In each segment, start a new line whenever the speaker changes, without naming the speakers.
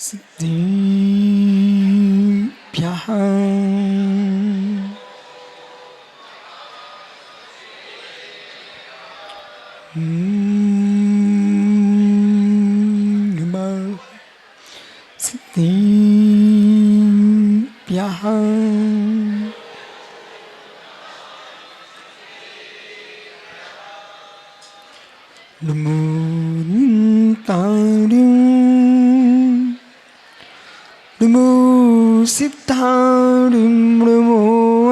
सिद्धिभ्यः नमः सिद्धिभ्यः नमो तारिं नमो सिद्धारिं नमो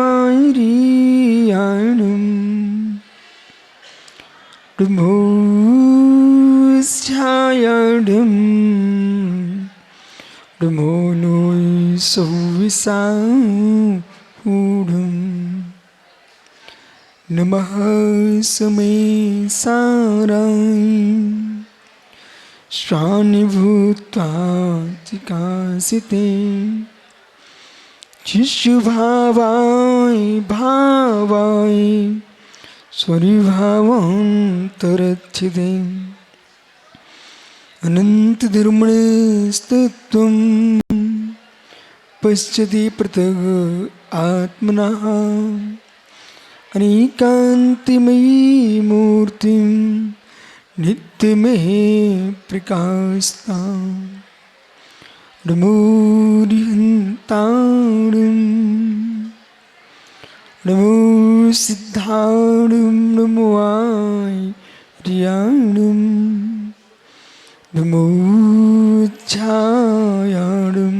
आर्याणं नमो स्यायाडं नमो नोय सौविसाहुडं नमः समे साराय श्वानि भूत्वा चिकासिते शिशुभावाय भावाय स्वरिभावान्तरच्छिदे अनन्तधर्मणस्तत्त्वं पश्यति पृथग् आत्मनः अनेकान्तिमयी मूर्तिं नित्यमेव प्रकाशतां नमो रिहन्तारं नमो सिद्धारं नमो आर्याणं नमो छायाणं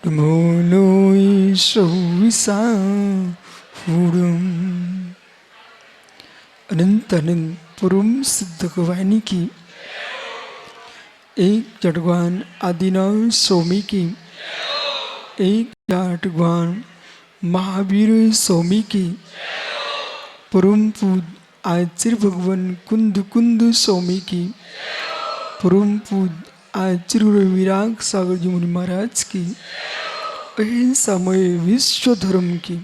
नमो नोय सौविसाहुडं अनंत अनंत परम सिद्ध वाहिनी की एक जटवान आदिनाथ स्वामी की एक जटवान महावीर स्वामी की परम पूज आचार्य भगवान कुंद कुंद स्वामी की परम पूज आचार्य विराग सागर जी मुनि महाराज की अहिंसामय विश्व धर्म की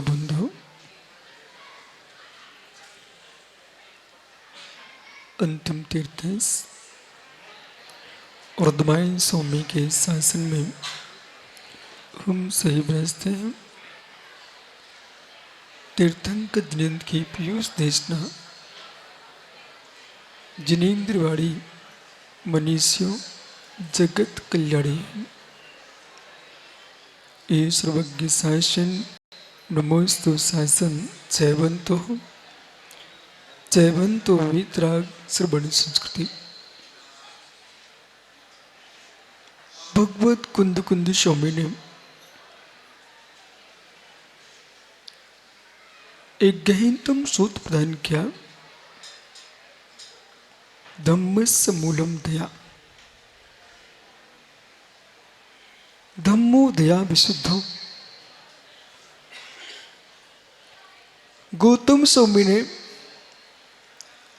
बंधु अंतिम तीर्थ वर्धमान स्वामी के शासन में हम सही व्यस्त हैं। तीर्थंकर दिनंद की पीयूष देशना जिनेन्द्रवाड़ी मनीषियों जगत कल्याणी ये सर्वज्ञ शासन नमोस्तु शासन जयवंतो वितराग श्रवण संस्कृति भगवत कुंद कुंद स्वामी ने एक गहनतम सूत्र प्रदान किया। धम्मस्य मूलम दया, धम्मो दया विशुद्धो। गौतम स्वामी ने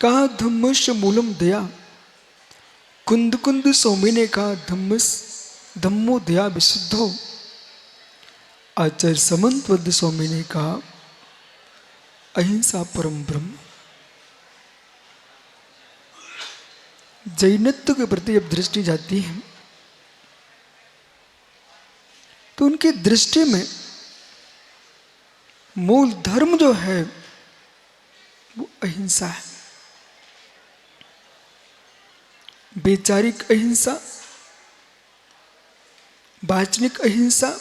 कहा धम्मस्य मूलम दया, कुंद कुंद स्वामी ने कहा धम्मो दया विशुद्धो। आचार्य समंतवद्ध स्वामी ने कहा अहिंसा परम ब्रह्म। जैनत्व के प्रति जब दृष्टि जाती है तो उनकी दृष्टि में मूल धर्म जो है वो अहिंसा है। वैचारिक अहिंसा, वाचनिक अहिंसा,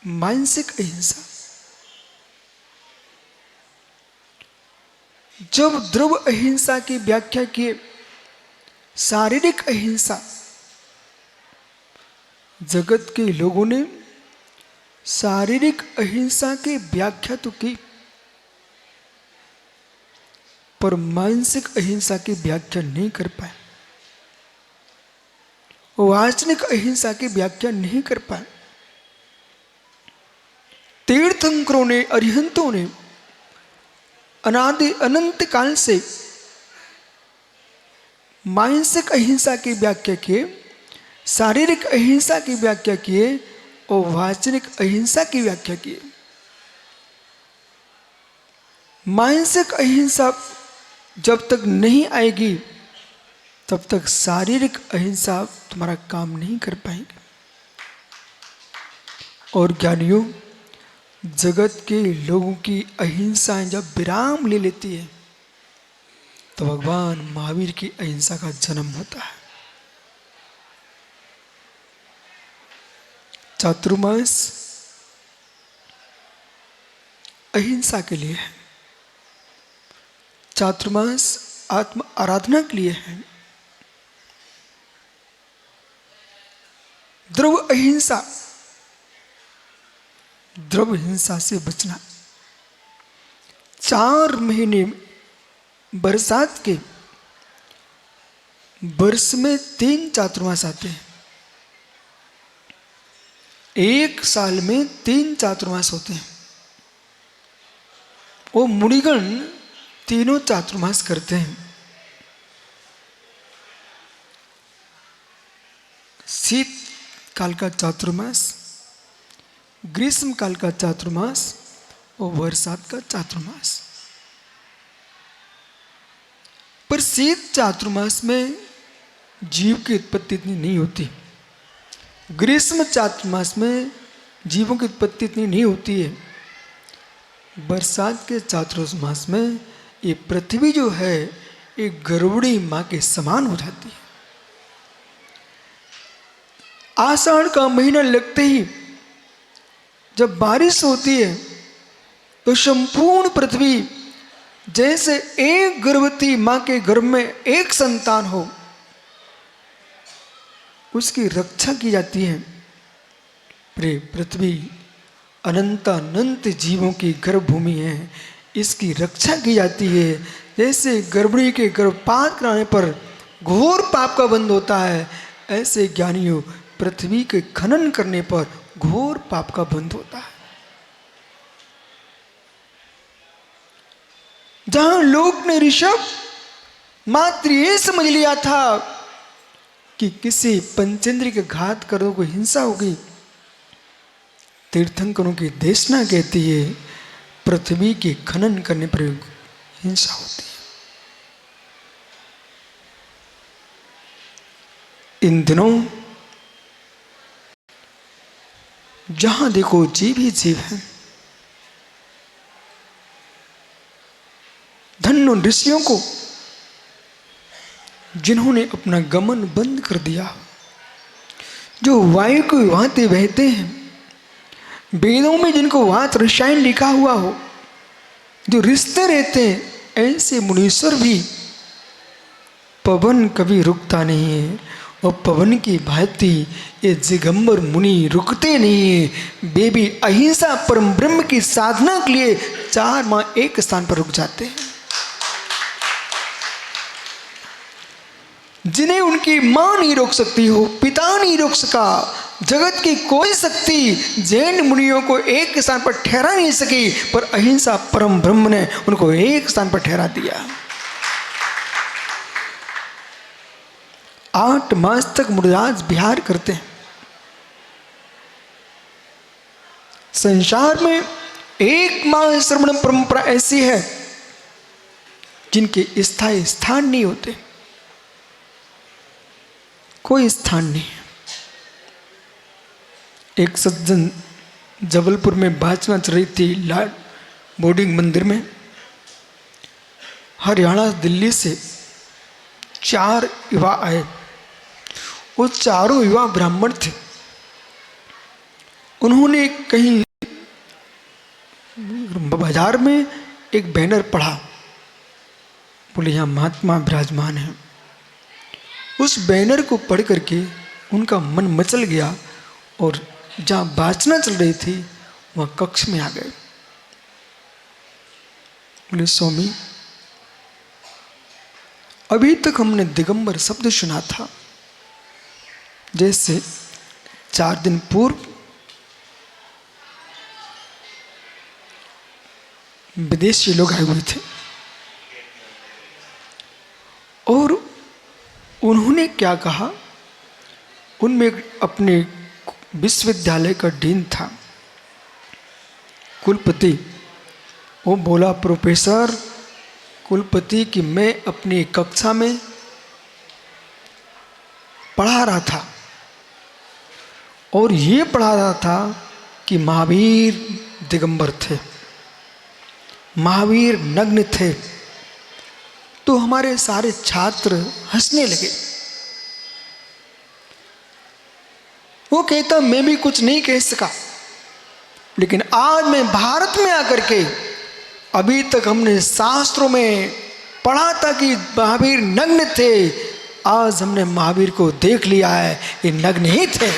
मानसिक अहिंसा। जब द्रव अहिंसा की व्याख्या की शारीरिक अहिंसा, जगत के लोगों ने शारीरिक अहिंसा की व्याख्या तो की पर मानसिक अहिंसा की व्याख्या नहीं कर पाए, वाचनिक अहिंसा की व्याख्या नहीं कर पाए। तीर्थंकरों ने, अरिहंतों ने अनादि अनंत काल से मानसिक अहिंसा की व्याख्या किए, शारीरिक अहिंसा की व्याख्या किए और वाचनिक अहिंसा की व्याख्या किए। मानसिक अहिंसा जब तक नहीं आएगी तब तक शारीरिक अहिंसा तुम्हारा काम नहीं कर पाएगी। और ज्ञानियों, जगत के लोगों की अहिंसाएं जब विराम ले लेती है तो भगवान महावीर की अहिंसा का जन्म होता है। चातुर्मास अहिंसा के लिए है, चातुर्मास आत्म आराधना के लिए है। द्रव अहिंसा, द्रव हिंसा से बचना। 4 महीने बरसात के, वर्ष में 3 चातुर्मास आते हैं, 1 साल में 3 चातुर्मास होते हैं। वो मुनिगण तीनों चातुर्मास करते हैं। शीत काल का चातुर्मास, ग्रीष्म काल का चातुर्मास और बरसात का चातुर्मास। पर शीत चातुर्मास में जीव की उत्पत्ति इतनी नहीं होती, ग्रीष्म चातुर्मास में जीवों की उत्पत्ति इतनी नहीं होती है। बरसात के चातुर्मास में ये पृथ्वी जो है एक गर्भवती माँ के समान हो जाती है। आषाढ़ का महीना लगते ही जब बारिश होती है तो संपूर्ण पृथ्वी जैसे एक गर्भवती माँ के गर्भ में एक संतान हो, उसकी रक्षा की जाती है। पृथ्वी अनंत जीवों की गर्भभूमि है, इसकी रक्षा की जाती है। जैसे गर्भिणी के गर्भपात कराने पर घोर पाप का बंध होता है, ऐसे ज्ञानियों पृथ्वी के खनन करने पर घोर पाप का बंध होता है। जहां लोक ने ऋषभ मात्र ये समझ लिया था कि किसी पंचेंद्रिय के घात करो को हिंसा होगी, तीर्थंकरों की देशना कहती है पृथ्वी के खनन करने पर हिंसा होती है। इन दिनों जहां देखो जीव ही जीव है। धन्य ऋषियों को जिन्होंने अपना गमन बंद कर दिया, जो वायु को भांति बहते हैं, वेदों में जिनको वात रसायन लिखा हुआ हो, जो रिश्ते रहते हैं, ऐसे मुनीश्वर भी पवन कभी रुकता नहीं है। और पवन की भांति ये दिगंबर मुनि रुकते नहीं है। वे भी अहिंसा परम ब्रह्म की साधना के लिए 4 माह एक स्थान पर रुक जाते हैं। जिन्हें उनकी मां नहीं रोक सकती हो, पिता नहीं रोक सका, जगत की कोई शक्ति जैन मुनियों को एक स्थान पर ठहरा नहीं सकी, पर अहिंसा परम ब्रह्म ने उनको एक स्थान पर ठहरा दिया। 8 मास तक मुनिराज विहार करते हैं। संसार में एकमात्र श्रवण परंपरा ऐसी है जिनके स्थायी स्थान नहीं होते, कोई स्थान नहीं। एक सज्जन जबलपुर में बाचना चल रही थी लाड बोर्डिंग मंदिर में। हरियाणा दिल्ली से 4 युवा आए। वो चारों युवा ब्राह्मण थे। उन्होंने कहीं बाजार में एक बैनर पढ़ा, बोले यहाँ महात्मा विराजमान है। उस बैनर को पढ़ करके उनका मन मचल गया और जहाँ वाचना चल रही थी वहाँ कक्ष में आ गए। बोले स्वामी, अभी तक हमने दिगंबर शब्द सुना था, जैसे 4 दिन पूर्व विदेशी लोग आए हुए थे और उन्होंने क्या कहा, उनमें अपने विश्वविद्यालय का डीन था, कुलपति। वो बोला, प्रोफेसर कुलपति कि मैं अपनी कक्षा में पढ़ा रहा था और ये पढ़ा रहा था कि महावीर दिगंबर थे, महावीर नग्न थे। तो हमारे सारे छात्र हंसने लगे। वो कहता, मैं भी कुछ नहीं कह सका, लेकिन आज मैं भारत में आकर के, अभी तक हमने शास्त्रों में पढ़ा था कि महावीर नग्न थे, आज हमने महावीर को देख लिया है, ये नग्न ही थे।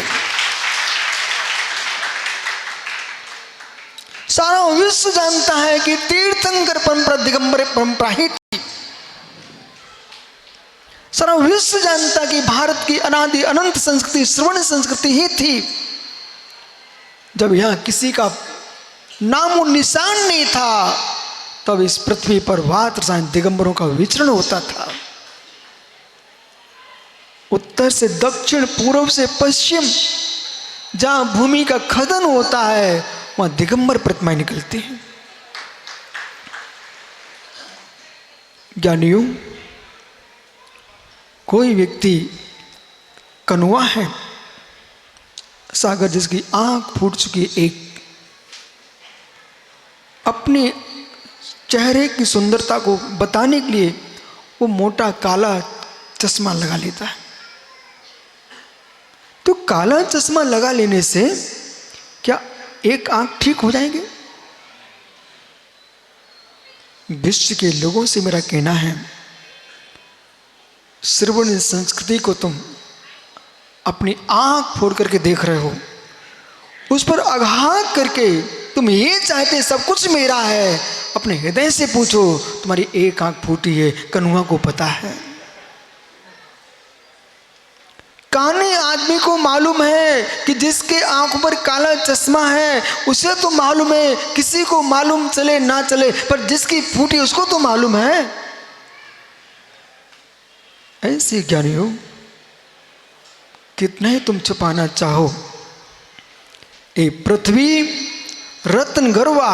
सारा विश्व जानता है कि तीर्थंकर परंपरा दिगंबर परंपरा ही थी। सारा विश्व जानता कि भारत की अनादि अनंत संस्कृति श्रवण संस्कृति ही थी। जब यहां किसी का नाम और निशान नहीं था, तब इस पृथ्वी पर वात रसायन दिगंबरों का विचरण होता था। उत्तर से दक्षिण, पूर्व से पश्चिम, जहां भूमि का खनन होता है, वहां दिगंबर प्रतिमाएं निकलती हैं। ज्ञानियों, कोई व्यक्ति कनुआ है, सागर जिसकी आंख फूट चुकी, एक अपने चेहरे की सुंदरता को बताने के लिए वो मोटा काला चश्मा लगा लेता है। तो काला चश्मा लगा लेने से क्या एक आंख ठीक हो जाएगी? विश्व के लोगों से मेरा कहना है, श्रवण संस्कृति को तुम अपनी आंख फोड़ करके देख रहे हो, उस पर आघात करके तुम ये चाहते सब कुछ मेरा है। अपने हृदय से पूछो, तुम्हारी एक आंख फूटी है, कनुआ को पता है। काने आदमी को मालूम है कि जिसके आंखों पर काला चश्मा है उसे तो मालूम है, किसी को मालूम चले ना चले, पर जिसकी फूटी उसको तो मालूम है। ऐसे ज्ञानियों, कितना ही तुम छुपाना चाहो, ये पृथ्वी रत्न गर्वा,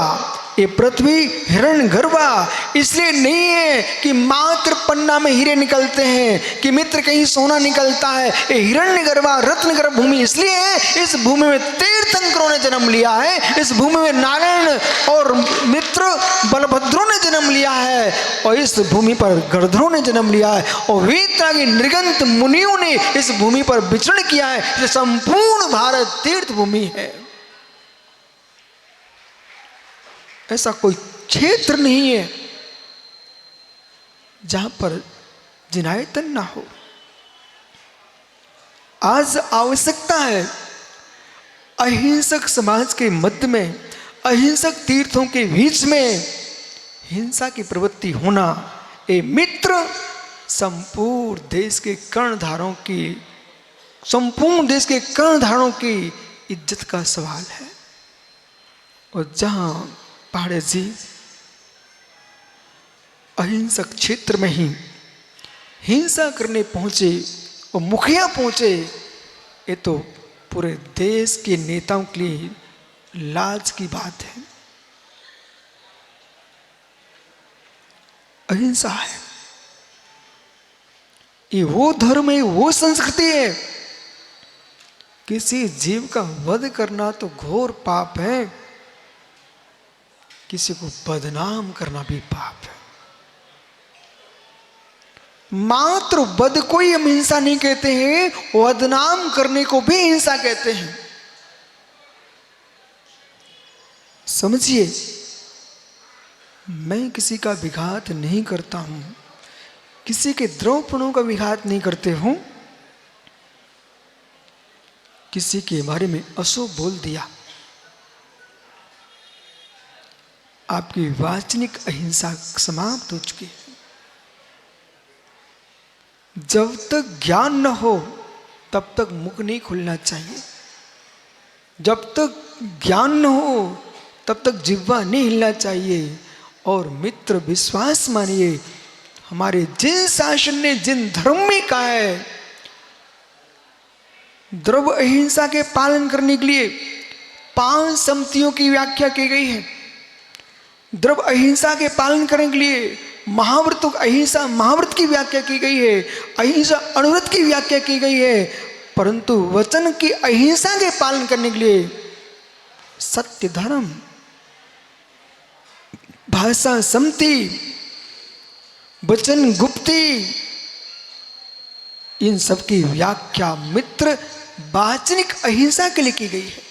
ये पृथ्वी हिरण गर्वा इसलिए नहीं है कि मात्र पन्ना में हीरे निकलते हैं, कि मित्र कहीं सोना निकलता है। ये हिरण्य गर्वा रत्न गर्भ भूमि इसलिए है, इस भूमि में तीर्थंकरों ने जन्म लिया है, इस भूमि में नारायण और मित्र बलभद्रों ने जन्म लिया है, और इस भूमि पर गणधरों ने जन्म लिया है, और वीतरागी निर्गंत मुनियों ने इस भूमि पर विचरण किया है। ये संपूर्ण भारत तीर्थ भूमि है। ऐसा कोई क्षेत्र नहीं है जहां पर जिनायतन ना हो। आज आवश्यकता है अहिंसक समाज के मध्य में, अहिंसक तीर्थों के बीच में हिंसा की प्रवृत्ति होना। ये मित्र संपूर्ण देश के कर्णधारों की, संपूर्ण देश के कर्णधारों की इज्जत का सवाल है। और जहां पहाड़े जी अहिंसक क्षेत्र में ही हिंसा करने पहुंचे और मुखिया पहुंचे, ये तो पूरे देश के नेताओं के लिए लाज की बात है। अहिंसा है, ये वो धर्म है, वो संस्कृति है। किसी जीव का वध करना तो घोर पाप है, किसी को बदनाम करना भी पाप है। मात्र वध को ही हम हिंसा नहीं कहते हैं, बदनाम करने को भी हिंसा कहते हैं। समझिए, मैं किसी का विघात नहीं करता हूं, किसी के द्रव्यपणों का विघात नहीं करते हूं, किसी के बारे में अशुभ बोल दिया, आपकी वाचनिक अहिंसा समाप्त हो चुकी है। जब तक ज्ञान न हो तब तक मुख नहीं खुलना चाहिए, जब तक ज्ञान न हो तब तक जिह्वा नहीं हिलना चाहिए, और मित्र विश्वास मानिए, हमारे जिन शासन ने, जिन धर्म में कहा है द्रव्य अहिंसा के पालन करने के लिए 5 सम्मतियों की व्याख्या की गई है। द्रव्य अहिंसा के पालन करने के लिए महाव्रतों अहिंसा महाव्रत की व्याख्या की गई है, अहिंसा अणुव्रत की व्याख्या की गई है। परंतु वचन की अहिंसा के पालन करने के लिए सत्य धर्म, भाषा सम्मति, वचन गुप्ती, इन सब की व्याख्या मित्र वाचनिक अहिंसा के लिए की गई है।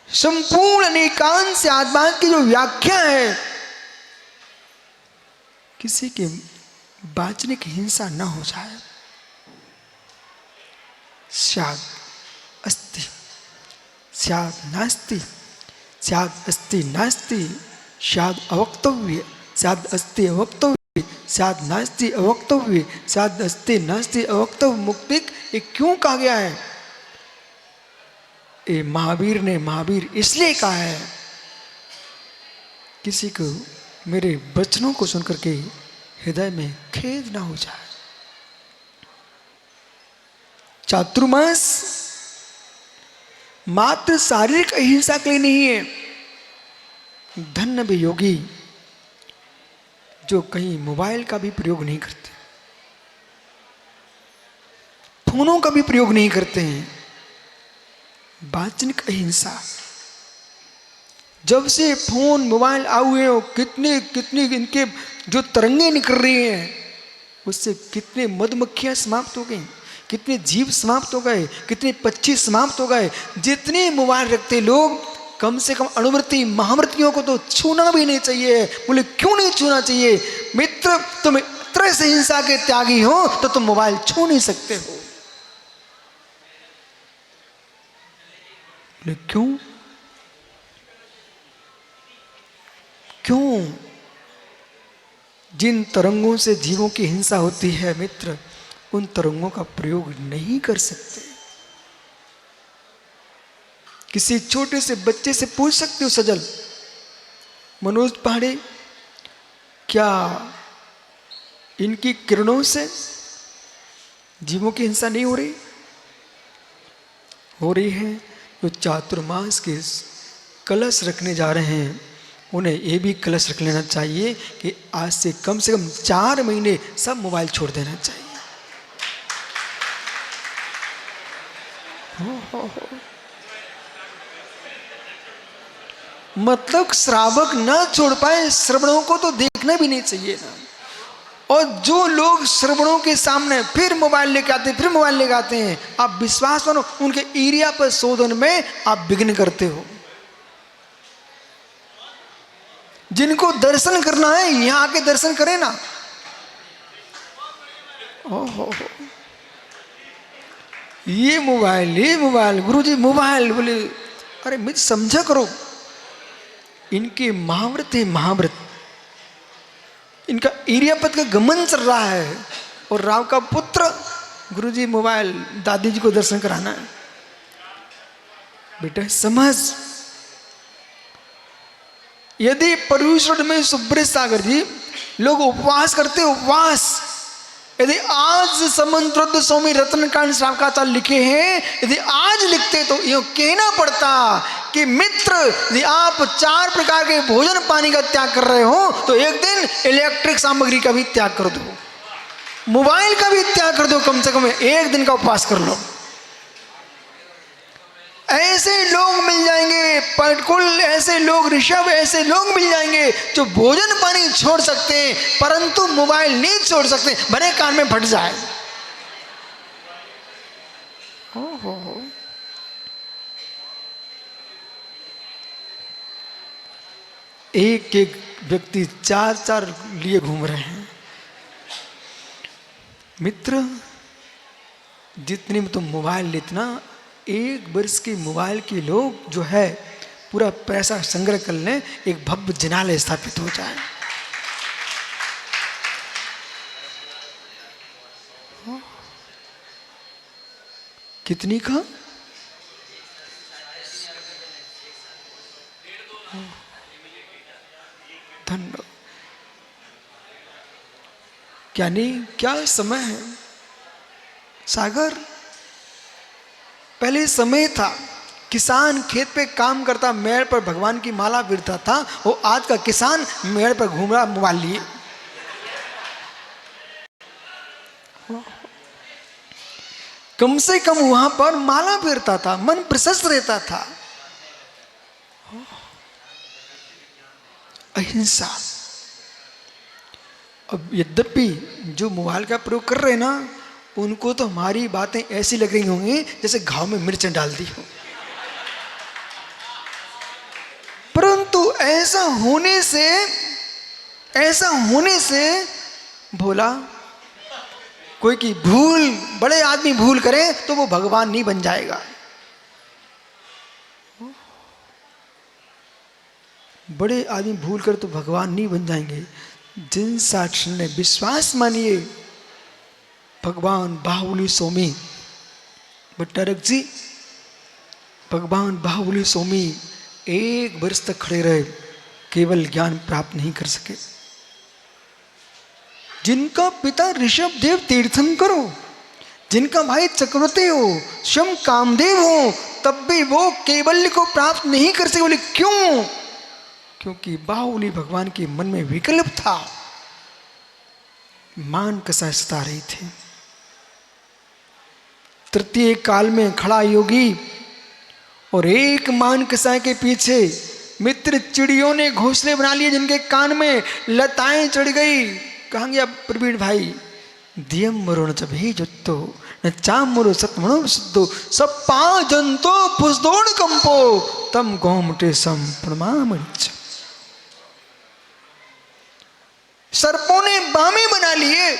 संपूर्ण अनेकांश आत्मांत की जो व्याख्या है, किसी के वाचनिक हिंसा न हो जाए। स्याद् अस्ति स्याद् नास्ति, स्याद् अस्ति नास्ति, स्याद् अवक्तव्य, स्याद् अस्ति अवक्तव्य, स्याद् नास्ति अवक्तव्य, स्याद् अस्ति नास्ति अवक्तव्य। मुक्तिक ये क्यों कहा गया है? ये महावीर ने महावीर इसलिए कहा है, किसी को मेरे वचनों को सुनकर के हृदय में खेद ना हो जाए। चातुर्मास मात्र शारीरिक अहिंसा के लिए नहीं है। धन्य वे योगी जो कहीं मोबाइल का भी प्रयोग नहीं करते, फोनों का भी प्रयोग नहीं करते हैं। वाचनिक अहिंसा, जब से फोन मोबाइल आए हुए हो, कितने कितने इनके जो तरंगे निकल रही हैं, उससे कितने मधुमक्खियां समाप्त हो गई, कितने जीव समाप्त हो गए, कितने पक्षी समाप्त हो गए। जितने मोबाइल रखते लोग, कम से कम अणुव्रती महाव्रतियों को तो छूना भी नहीं चाहिए। बोले क्यों नहीं छूना चाहिए? मित्र तुम इतने से हिंसा के त्यागी हो तो तुम मोबाइल छू नहीं सकते हो। बोले क्यों? क्यों? जिन तरंगों से जीवों की हिंसा होती है मित्र, उन तरंगों का प्रयोग नहीं कर सकते। किसी छोटे से बच्चे से पूछ सकते हो, सजल मनोज पांडे, क्या इनकी किरणों से जीवों की हिंसा नहीं हो रही? हो रही है। जो चातुर्मास के कलश रखने जा रहे हैं, उन्हें ये भी कलश रख लेना चाहिए कि आज से कम 4 महीने सब मोबाइल छोड़ देना चाहिए। हो। मतलब श्रावक न छोड़ पाए, श्रवणों को तो देखना भी नहीं चाहिए ना। और जो लोग श्रवणों के सामने फिर मोबाइल लेके आते हैं, आप विश्वास मानो उनके एरिया पर शोधन में आप विघ्न करते हो। जिनको दर्शन करना है यहां आके दर्शन करें ना। ओहो, ये मोबाइल गुरुजी मोबाइल, बोले अरे मित्र समझा करो, इनके महाव्रत है महाव्रत, इनका एरिया पद का गमन चल रहा है, और राव का पुत्र गुरुजी मोबाइल, दादी जी को दर्शन कराना है। बेटा समझ, यदि परमेश्वर में सुब्रत सागर जी लोग उपवास करते, उपवास, यदि आज समंत्र स्वामी रत्नकांड श्रावकाचार्य लिखे हैं, यदि आज लिखते तो ये कहना पड़ता कि मित्र यदि आप 4 प्रकार के भोजन पानी का त्याग कर रहे हो तो एक दिन इलेक्ट्रिक सामग्री का भी त्याग कर दो, मोबाइल का भी त्याग कर दो, कम से कम एक दिन का उपवास कर लो। ऐसे लोग मिल जाएंगे, पटकुल ऐसे लोग, ऋषभ ऐसे लोग मिल जाएंगे जो भोजन पानी छोड़ सकते हैं परंतु मोबाइल नहीं छोड़ सकते, भले कान में फट जाए। हो। एक एक व्यक्ति 4 लिए घूम रहे हैं। मित्र जितने में तुम मोबाइल लेतना, 1 वर्ष के मोबाइल के लोग जो है पूरा पैसा संग्रह कर लें, एक भव्य जिनालय स्थापित हो जाए। कितनी का? धन्य। क्या नहीं, क्या समय है सागर। पहले समय था, किसान खेत पे काम करता, मेड़ पर भगवान की माला गिरता था। वो आज का किसान मेड़ पर घूम रहा मोबाइल लिए। कम से कम वहां पर माला फेरता था, मन प्रशस्त रहता था। अहिंसा। अब यद्यपि जो मोबाइल का प्रयोग कर रहे हैं ना, उनको तो हमारी बातें ऐसी लग रही होंगी जैसे घाव में मिर्च डाल दी हो। परंतु ऐसा होने से भोला, कोई की भूल, बड़े आदमी भूल करें तो वो भगवान नहीं बन जाएगा। बड़े आदमी भूल कर तो भगवान नहीं बन जाएंगे। जिन शास्त्र ने विश्वास मानिए, भगवान बाहुली स्वामी भट्टारक जी, भगवान बाहुली स्वामी 1 वर्ष तक खड़े रहे, केवल ज्ञान प्राप्त नहीं कर सके। जिनका पिता ऋषभ देव तीर्थंकर हो, जिनका भाई चक्रवर्ती हो, स्वयं कामदेव हो, तब भी वो केवल्य को प्राप्त नहीं कर सके। बोले क्यों? क्योंकि बाहुली भगवान के मन में विकल्प था, मान कसा सता रही थी। तृतीय काल में खड़ा योगी और एक मान कसाय के पीछे मित्र चिड़ियों ने घोंसले बना लिए, जिनके कान में लताएं चढ़ गई। कहेंगे अब प्रवीण भाई, दियम मरो न चभी जुत्तो न चाम मरो सतमणो सिद्धो सब पा जंतो फुसदोड़ कंपो तम गोमटे सम प्रणमामृच। सर्पों ने बामे बना लिए।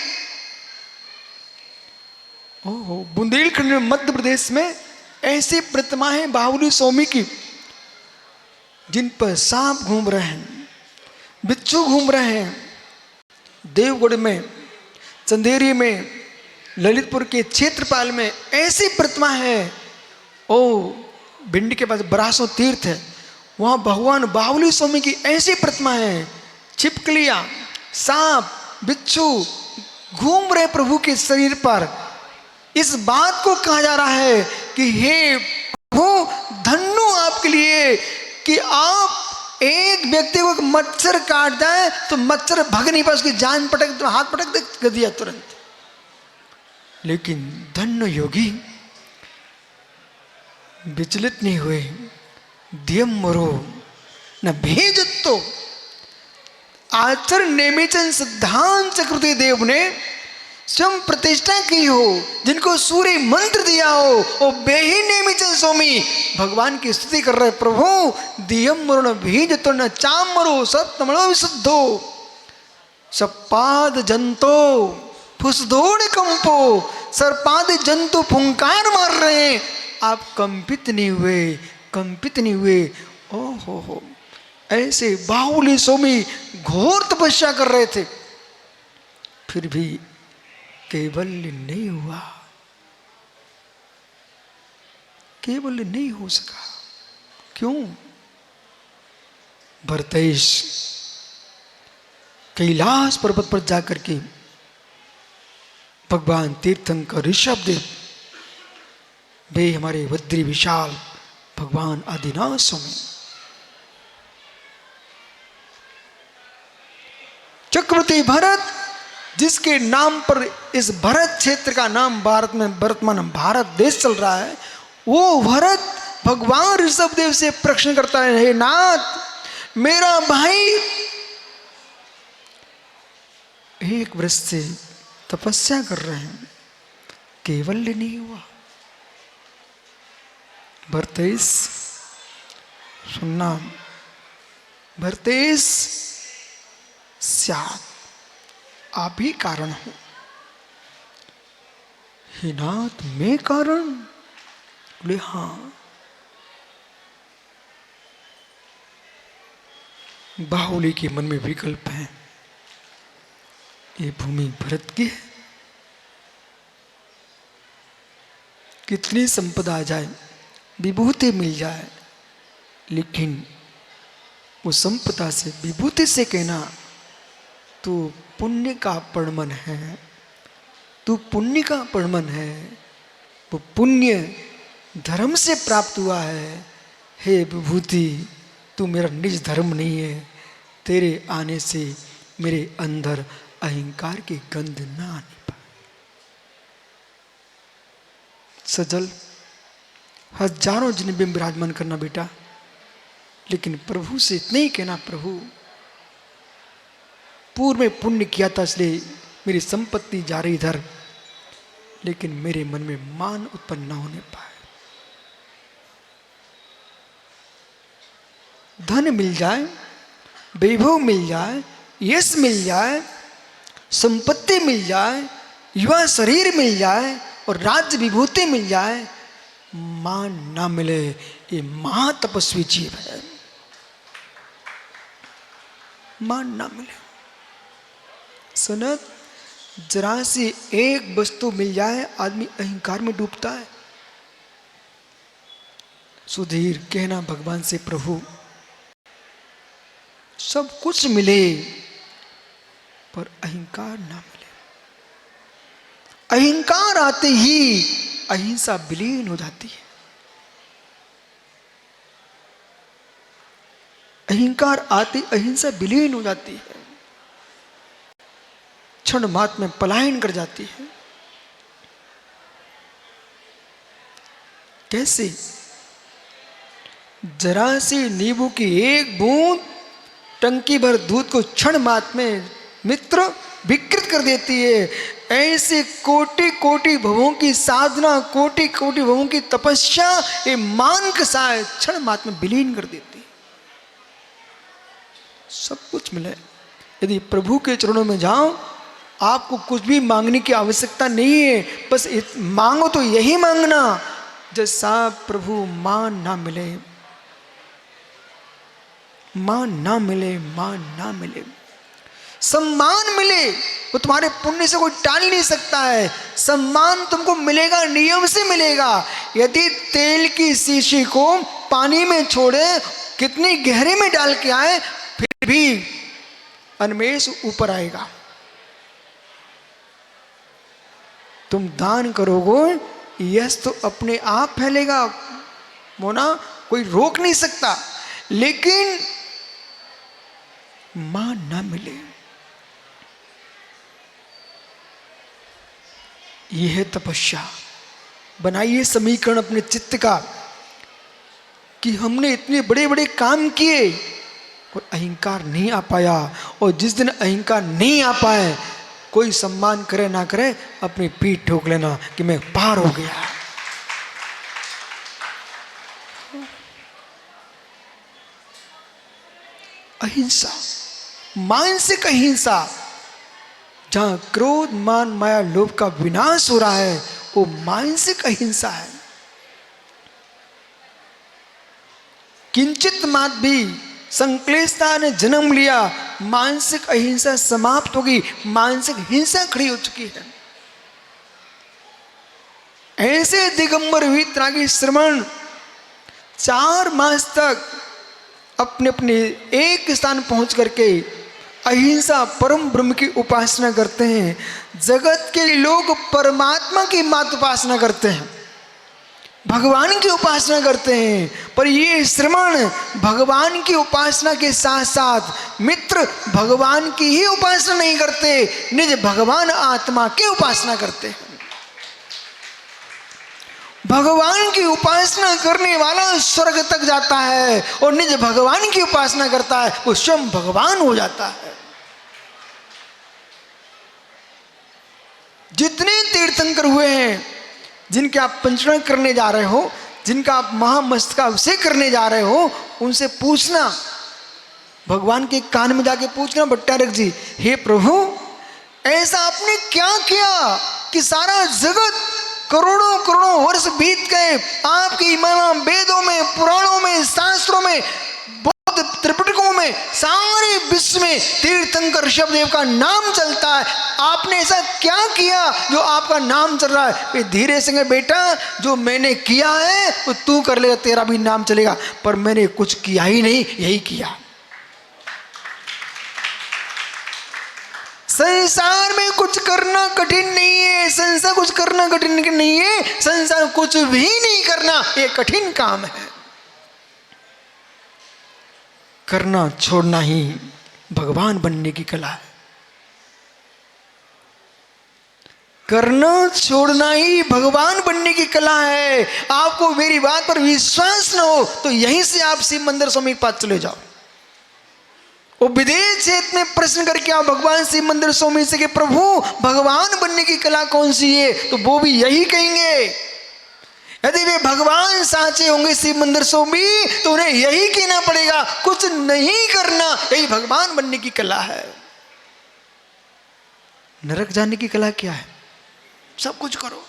ओहो, बुंदेलखंड में, मध्य प्रदेश में ऐसी प्रतिमा है बाहुली स्वामी की, जिन पर सांप घूम रहे हैं, बिच्छू घूम रहे हैं। देवगढ़ में, चंदेरी में, ललितपुर के क्षेत्रपाल में ऐसी प्रतिमा है। ओ भिंड के पास बरासो तीर्थ है, वहां भगवान बाहुली स्वामी की ऐसी प्रतिमा है। छिपकलियां, सांप, बिच्छू घूम रहे प्रभु के शरीर पर। इस बात को कहा जा रहा है कि हे प्रभु, धन्य आपके लिए कि आप एक व्यक्ति को मच्छर काट जाए तो मच्छर भग नहीं पाए, उसकी जान पटक, हाथ पटक दे दिया तुरंत। लेकिन धन्य योगी विचलित नहीं हुए। दियम मरो न भेजतो। आचरण नेमिचन सिद्धांत चक्रवर्ती देव ने स्वयं प्रतिष्ठा की हो, जिनको सूर्य मंत्र दिया हो, वो बेही नेमिचन स्वामी भगवान की स्तुति कर रहे। प्रभु दियम मरो न भेजतो न चाम मरो सत्तमणो विशुद्धो सपाद जंतो फुसदोड़ कंपो। सर्पाद जंतु फुंकार मार रहे हैं, आप कंपित नहीं हुए, कंपित नहीं हुए। ओहो हो, ऐसे बाहुली स्वामी घोर तपस्या कर रहे थे, फिर भी केवल्य नहीं हुआ, केवल्य नहीं हो सका। क्यों? भरतेश कैलाश पर्वत पर जाकर के भगवान तीर्थंकर ऋषभ देव, वे हमारे वज्री विशाल भगवान आदिनाथ स्वामी, चक्रवर्ती भरत, जिसके नाम पर इस भरत क्षेत्र का नाम भारत में वर्तमान भारत देश चल रहा है, वो भरत भगवान ऋषभ देव से प्रश्न करता है, हे नाथ, मेरा भाई 1 वर्ष से तपस्या कर रहे हैं, केवल्य नहीं हुआ। भरतेश सुनना, भरतेश स्यात्, आप ही कारण हो। हे नाथ, मैं कारण? बोले हाँ। बाहुली के मन में विकल्प है, ये भूमि भरत की है, कितनी संपदा आ जाए, विभूति मिल जाए, लेकिन वो संपदा से विभूति से कहना तू पुण्य का परमन है, तू पुण्य का परमन है, वो पुण्य धर्म से प्राप्त हुआ है। हे विभूति, तू मेरा निज धर्म नहीं है, तेरे आने से मेरे अंदर अहंकार की गंध ना आने पाए। सजल हजारों जिन्हें में विराजमान करना बेटा, लेकिन प्रभु से इतना ही कहना, प्रभु पूर्व में पुण्य किया था इसलिए मेरी संपत्ति जा रही इधर, लेकिन मेरे मन में मान उत्पन्न न होने पाए। धन मिल जाए, वैभव मिल जाए, यश मिल जाए, संपत्ति मिल जाए, युवा शरीर मिल जाए और राज्य विभूति मिल जाए, मान ना मिले, ये महातपस्वी जीव है। मान ना मिले। सनत जरा सी एक वस्तु मिल जाए, आदमी अहंकार में डूबता है। सुधीर कहना भगवान से, प्रभु सब कुछ मिले पर अहंकार ना मिले। अहंकार आते ही अहिंसा विलीन हो जाती है। अहंकार आते अहिंसा विलीन हो जाती है, क्षण मात्र में पलायन कर जाती है। कैसे? जरा सी नींबू की एक बूंद टंकी भर दूध को क्षण मात्र में मित्र विकृत कर देती है। ऐसे कोटि कोटि भवों की साधना, कोटि कोटि भवों की तपस्या ये मान के साथ क्षण मात्र में विलीन कर देती है। सब कुछ मिले, यदि प्रभु के चरणों में जाओ, आपको कुछ भी मांगने की आवश्यकता नहीं है। बस मांगो तो यही मांगना, जैसा प्रभु मान ना मिले, मान ना मिले, मान ना मिले, सम्मान मिले, वो तुम्हारे पुण्य से कोई टाल नहीं सकता है। सम्मान तुमको मिलेगा, नियम से मिलेगा। यदि तेल की शीशी को पानी में छोड़े, कितनी गहरे में डाल के आए, फिर भी अन्मेष ऊपर आएगा। तुम दान करोगे, यश तो अपने आप फैलेगा, मोना कोई रोक नहीं सकता। लेकिन मान ना मिले, यह है तपस्या। बनाइए समीकरण अपने चित्त का कि हमने इतने बड़े बड़े काम किए और अहंकार नहीं आ पाया। और जिस दिन अहंकार नहीं आ पाए, कोई सम्मान करे ना करे, अपनी पीठ ठोक लेना कि मैं पार हो गया। अहिंसा, मानसिक अहिंसा, जहां क्रोध मान माया लोभ का विनाश हो रहा है, वो मानसिक अहिंसा है। किंचित मात भी संक्लेशता ने जन्म लिया, मानसिक अहिंसा समाप्त होगी, मानसिक हिंसा खड़ी हो चुकी है। ऐसे दिगंबर वीतरागी श्रमण 4 मास तक अपने अपने एक स्थान पहुंच करके अहिंसा परम ब्रह्म की उपासना करते हैं। जगत के लोग परमात्मा की मात्र उपासना करते हैं, भगवान की उपासना करते हैं, पर ये श्रमण भगवान की उपासना के साथ साथ मित्र भगवान की ही उपासना नहीं करते, निज भगवान आत्मा की उपासना करते हैं। भगवान की उपासना करने वाला स्वर्ग तक जाता है और निज भगवान की उपासना करता है, वो स्वयं भगवान हो जाता है। जितने तीर्थंकर हुए हैं, जिनके आप पंचरण करने जा रहे हो, जिनका आप महामस्तकाभिषेक करने जा रहे हो, उनसे पूछना, भगवान के कान में जाके पूछना, भट्टारक जी, हे प्रभु ऐसा आपने क्या किया कि सारा जगत करोड़ों करोड़ों वर्ष बीत गए, आपके वेदों में, पुराणों में, शास्त्रों में, बौद्ध त्रिपिटकों में, सारे विश्व में तीर्थंकर ऋषभदेव का नाम चलता है। आपने ऐसा क्या किया जो आपका नाम चल रहा है? धीरे से बेटा, जो मैंने किया है वो तू कर लेगा, तेरा भी नाम चलेगा, पर मैंने कुछ किया ही नहीं, यही किया। संसार में कुछ करना कठिन नहीं है, संसार कुछ करना कठिन नहीं है, संसार कुछ भी नहीं करना ये कठिन काम है। करना छोड़ना ही भगवान बनने की कला है। करना छोड़ना ही भगवान बनने की कला है। आपको मेरी बात पर विश्वास न हो तो यहीं से आप शिव मंदिर स्वामी के पास चले जाओ, वो विदेश क्षेत्र में प्रश्न करके आओ भगवान शिव मंदिर स्वामी से कि प्रभु भगवान बनने की कला कौन सी है, तो वो भी यही कहेंगे। यदि वे भगवान साचे होंगे शिव मंदिर स्वामी तो उन्हें यही कहना पड़ेगा, कुछ नहीं करना यही भगवान बनने की कला है। नरक जाने की कला क्या है? सब कुछ करो।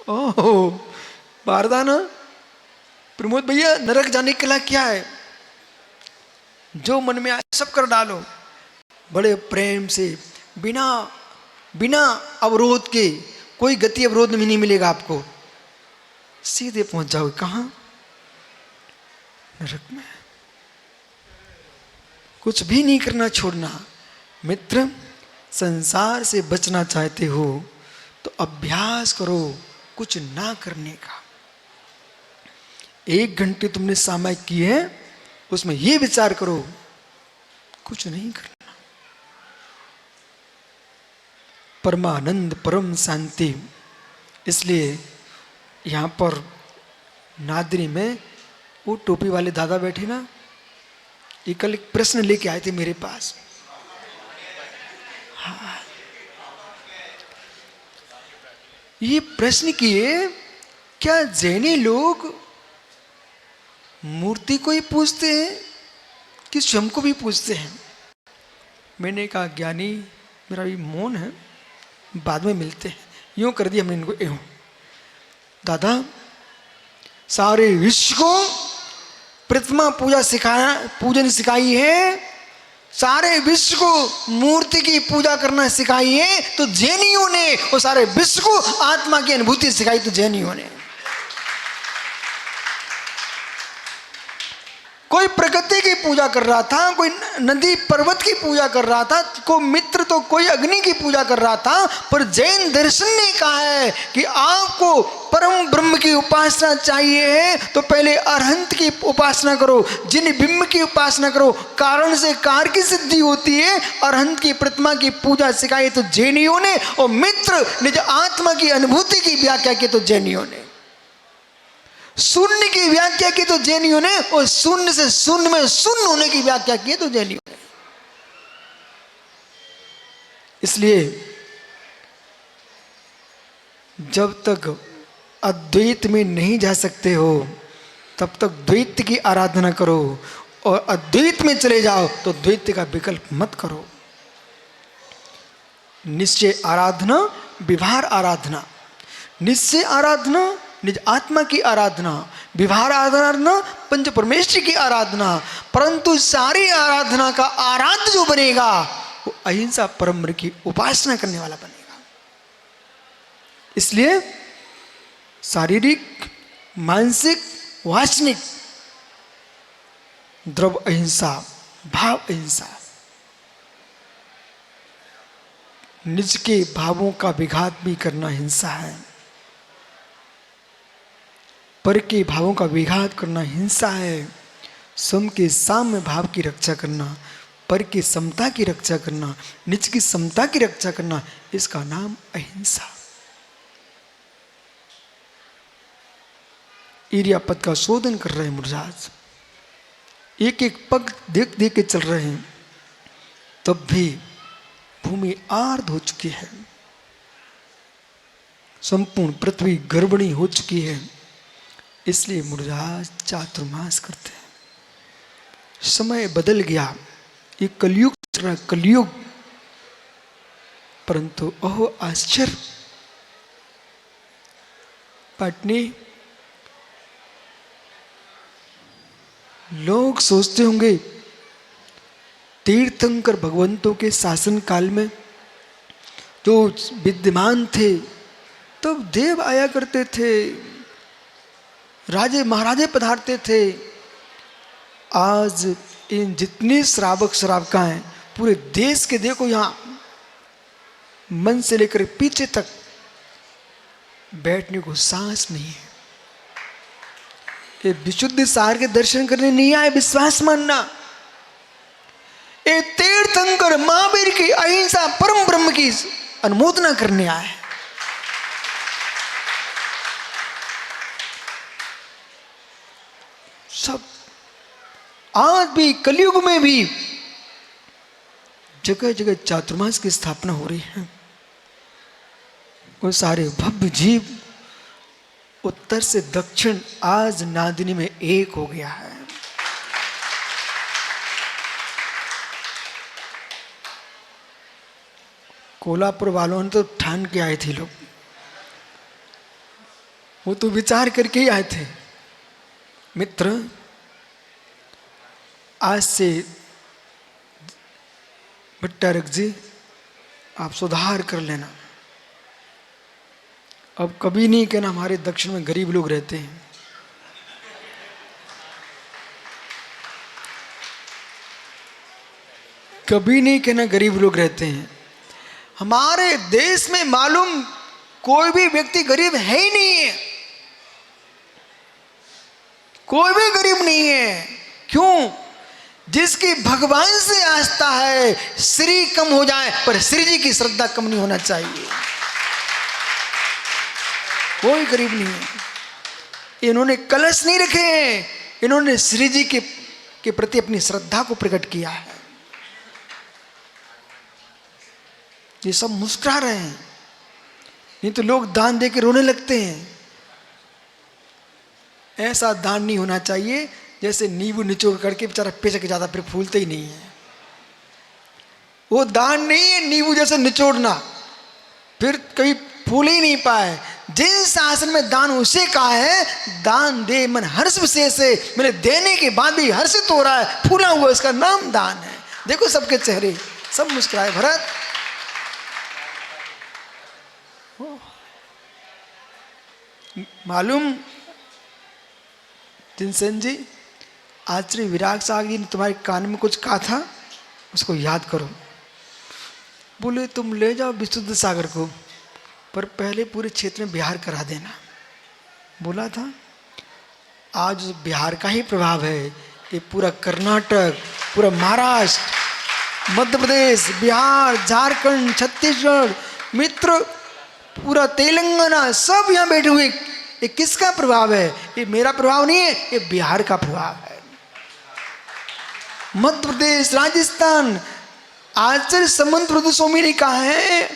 ओह बारदाना प्रमोद भैया, नरक जाने की कला क्या है? जो मन में आए सब कर डालो, बड़े प्रेम से, बिना बिना अवरोध के, कोई गति अवरोध में नहीं मिलेगा आपको, सीधे पहुंच जाओगे कहां? नरक में। कुछ भी नहीं करना छोड़ना। मित्र, संसार से बचना चाहते हो तो अभ्यास करो कुछ ना करने का। 1 घंटे तुमने सामायिक की है, उसमें यह विचार करो कुछ नहीं करना। परमानंद परम शांति। इसलिए यहां पर नादरी में वो टोपी वाले दादा बैठे ना, ये कल एक प्रश्न लेके आए थे मेरे पास। हाँ, ये प्रश्न किए, क्या जैनी लोग मूर्ति को ही पूजते हैं कि स्वयं को भी पूजते हैं? मैंने कहा ज्ञानी मेरा भी मौन है, बाद में मिलते हैं। यूं कर दिया हमने इनको, यूं दादा सारे विश्व को प्रतिमा पूजन सिखाई है, सारे विश्व को मूर्ति की पूजा करना सिखाई है, तो जैनियों ने वो सारे विश्व को आत्मा की अनुभूति सिखाई, तो जैनियों ने। कोई प्रकृति की पूजा कर रहा था, कोई नदी पर्वत की पूजा कर रहा था, कोई मित्र तो कोई अग्नि की पूजा कर रहा था, पर जैन दर्शन ने कहा है कि आपको परम ब्रह्म की उपासना चाहिए है तो पहले अरहंत की उपासना करो, जिन बिंब की उपासना करो, कारण से कार की सिद्धि होती है। अरहंत की प्रतिमा की पूजा सिखाई तो जैनियों ने, और मित्र निज आत्मा की अनुभूति की व्याख्या की तो जैनियों ने। शून्य की व्याख्या की तो जैनियों ने, और शून्य से शून्य में शून्य होने की व्याख्या की तो जैनियों ने। इसलिए जब तक अद्वैत में नहीं जा सकते हो तब तक द्वैत की आराधना करो, और अद्वैत में चले जाओ तो द्वैत का विकल्प मत करो। निश्चय आराधना, व्यवहार आराधना। निश्चय आराधना निज आत्मा की आराधना, व्यवहार आराधना पंच परमेश्वर की आराधना। परंतु सारी आराधना का आराध्य जो बनेगा वो अहिंसा परम ब्रह्म की उपासना करने वाला बनेगा। इसलिए शारीरिक, मानसिक, वासनिक द्रव्य अहिंसा, भाव अहिंसा। निज के भावों का विघात भी करना हिंसा है, पर के भावों का विघात करना हिंसा है। सम के साम्य भाव की रक्षा करना, पर की समता की रक्षा करना, निज की समता की रक्षा करना, इसका नाम अहिंसा। ईरिया पद का शोधन कर रहे हैं मुरजाज, एक एक पग देख देख के चल रहे हैं, तब भी भूमि आर्द्र हो चुकी है, संपूर्ण पृथ्वी गर्भणी हो चुकी है। इसलिए मुरजाज चातुर्मास करते हैं। समय बदल गया, ये कलयुग चल रहा, कलयुग। परंतु ओह आश्चर्य, पाटनी लोग सोचते होंगे तीर्थंकर भगवंतों के शासन काल में जो विद्यमान थे तब देव आया करते थे, राजे महाराजे पधारते थे। आज इन जितनी श्रावक श्राविकाएं पूरे देश के देखो यहां मन से लेकर पीछे तक बैठने को सांस नहीं है। ये विशुद्ध सार के दर्शन करने नहीं आए, विश्वास मानना। ये तीर्थंकर महावीर की अहिंसा परम ब्रह्म की अनुमोदना करने आए। सब आज भी कलयुग में भी जगह जगह चातुर्मास की स्थापना हो रही है। वो सारे भव्य जीव उत्तर से दक्षिण आज नादिनी में एक हो गया है। कोल्हापुर वालों ने तो ठान के आए थे लोग, वो तो विचार करके ही आए थे। मित्र, आज से भट्टारक जी आप सुधार कर लेना। अब कभी नहीं कहना हमारे दक्षिण में गरीब लोग रहते हैं। कभी नहीं कहना गरीब लोग रहते हैं। हमारे देश में मालूम कोई भी व्यक्ति गरीब है ही नहीं है। कोई भी गरीब नहीं है। क्यों? जिसकी भगवान से आस्था है, श्री कम हो जाए पर श्री जी की श्रद्धा कम नहीं होना चाहिए। कोई गरीब नहीं है। इन्होंने कलश नहीं रखे हैं, इन्होंने श्री जी के प्रति अपनी श्रद्धा को प्रकट किया है। ये सब मुस्कुरा रहे हैं, नहीं तो लोग दान देके रोने लगते हैं। ऐसा दान नहीं होना चाहिए जैसे नींबू निचोड़ करके बेचारा पेचक जाता फिर फूलते ही नहीं है। वो दान नहीं है नींबू जैसे निचोड़ना, फिर कभी फूल ही नहीं पाए। जिन शासन में दान उसे कहा है, दान दे मन हर्ष विशेष से, मैंने देने के बाद भी हर्षित हो रहा है, फूला हुआ, इसका नाम दान है। देखो सबके चेहरे, सब मुस्कुराए। भरत मालूम जिनसेन जी, आचार्य विराग सागर जी ने तुम्हारे कान में कुछ कहा था, उसको याद करो। बोले तुम ले जाओ विशुद्ध सागर को, पर पहले पूरे क्षेत्र में बिहार करा देना। बोला था। आज बिहार का ही प्रभाव है। ये पूरा कर्नाटक, पूरा महाराष्ट्र, मध्य प्रदेश, बिहार, झारखंड, छत्तीसगढ़, मित्र पूरा तेलंगाना, सब यहाँ बैठे हुए। ये किसका प्रभाव है? ये मेरा प्रभाव नहीं है, ये बिहार का प्रभाव है। मध्य प्रदेश, राजस्थान, आचार्य समंत प्रभु स्वामी ने कहा है,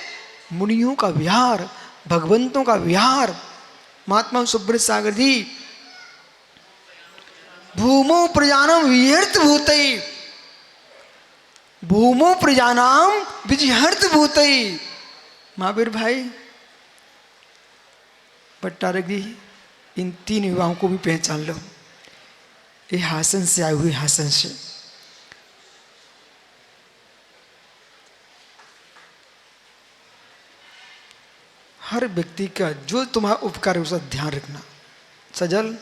मुनियों का विहार, भगवंतों का विहार। महात्मा सुब्रत सागर जी, भूमो प्रजानम विहर्त भूतई, भूमो प्रजानाम विजिहर्त भूतई। महावीर भाई भट्टारक जी, इन तीन युवाओं को भी पहचान लो। ये हासन से आए हुए, हासन से। हर व्यक्ति का जो तुम्हारा उपकार है उसका ध्यान रखना। सजल,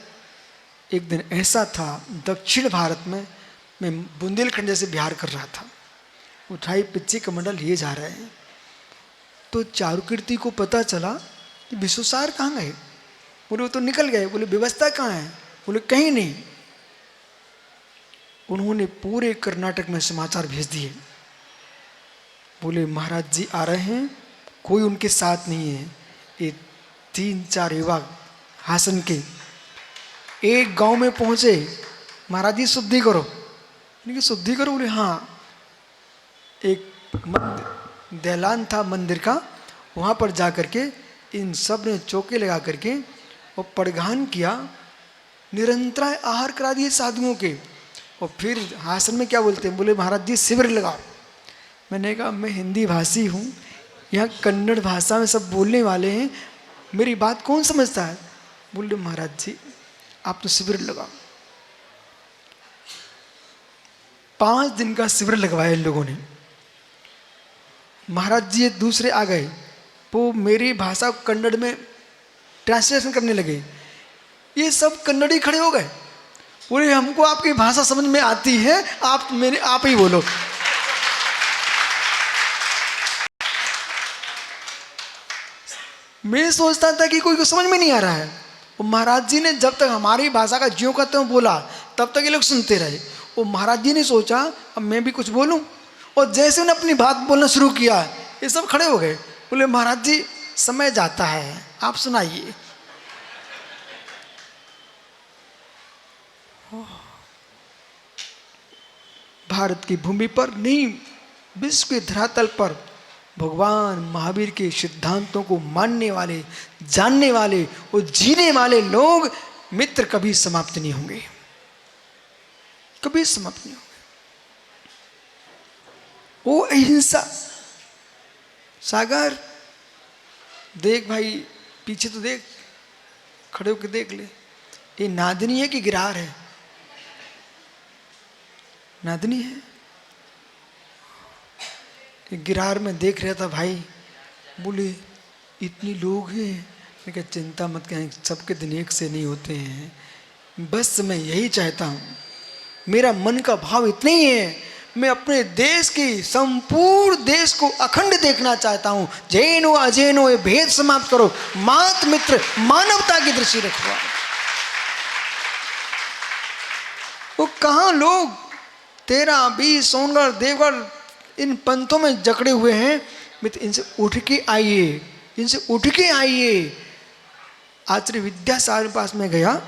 एक दिन ऐसा था दक्षिण भारत में, मैं बुंदेलखंड जैसे बिहार कर रहा था, उठाई पिच्ची कमंडल लिए जा रहे हैं, तो चारुकीर्ति को पता चला कि विश्वसार कहाँ गए। बोले वो तो निकल गए। बोले व्यवस्था कहाँ है? बोले कहीं नहीं। उन्होंने पूरे कर्नाटक में समाचार भेज दिए। बोले महाराज जी आ रहे हैं, कोई उनके साथ नहीं है। ये 3-4 युवा हासन के एक गांव में पहुंचे। महाराज जी शुद्धि करो। उनकी शुद्धि करो? बोले हाँ। एक दहलान था मंदिर का, वहाँ पर जा करके इन सब ने चौके लगा करके और पड़घान किया, निरंतर आहार करा दिए साधुओं के। और फिर हासन में क्या बोलते हैं? बोले महाराज जी शिविर लगाओ। मैंने कहा मैं हिंदी भाषी हूँ, यहाँ कन्नड़ भाषा में सब बोलने वाले हैं, मेरी बात कौन समझता है? बोले महाराज जी आप तो शिविर लगाओ। 5 दिन का शिविर लगवाया इन लोगों ने। महाराज जी दूसरे आ गए, वो मेरी भाषा कन्नड़ में ट्रांसलेशन करने लगे। ये सब कन्नड़ी खड़े हो गए। बोले हमको आपकी भाषा समझ में आती है, आप ही बोलो। मैं सोचता था कि कोई को समझ में नहीं आ रहा है। वो महाराज जी ने जब तक हमारी भाषा का ज्यों का त्यों बोला तब तक ये लोग सुनते रहे। वो महाराज जी ने सोचा अब मैं भी कुछ बोलूं, और जैसे उन्होंने अपनी बात बोलना शुरू किया ये सब खड़े हो गए। बोले महाराज जी समय जाता है, आप सुनाइए। भारत की भूमि पर नहीं, विश्व के धरातल पर भगवान महावीर के सिद्धांतों को मानने वाले, जानने वाले और जीने वाले लोग मित्र कभी समाप्त नहीं होंगे, कभी समाप्त नहीं होंगे। वो अहिंसा। सागर देख भाई, पीछे तो देख, खड़े होकर देख ले, ये नादनी है कि गिरार है? नादनी है। एक गिरार में देख रहा था भाई, बोले इतनी लोग हैं। मैं क्या, चिंता मत करें, सबके दिन एक से नहीं होते हैं। बस मैं यही चाहता हूँ, मेरा मन का भाव इतना ही है, मैं अपने देश की, संपूर्ण देश को अखंड देखना चाहता हूँ। जैनो अजैनो ये भेद समाप्त करो, मात मित्र मानवता की दृष्टि रखो। वो कहाँ लोग 13, 20, सोनगढ़, देवगढ़ इन पंथों में जकड़े हुए हैं। मित्र इनसे उठ के आइए, इनसे उठ के आइए। आचार्य विद्यासागर पास में गया,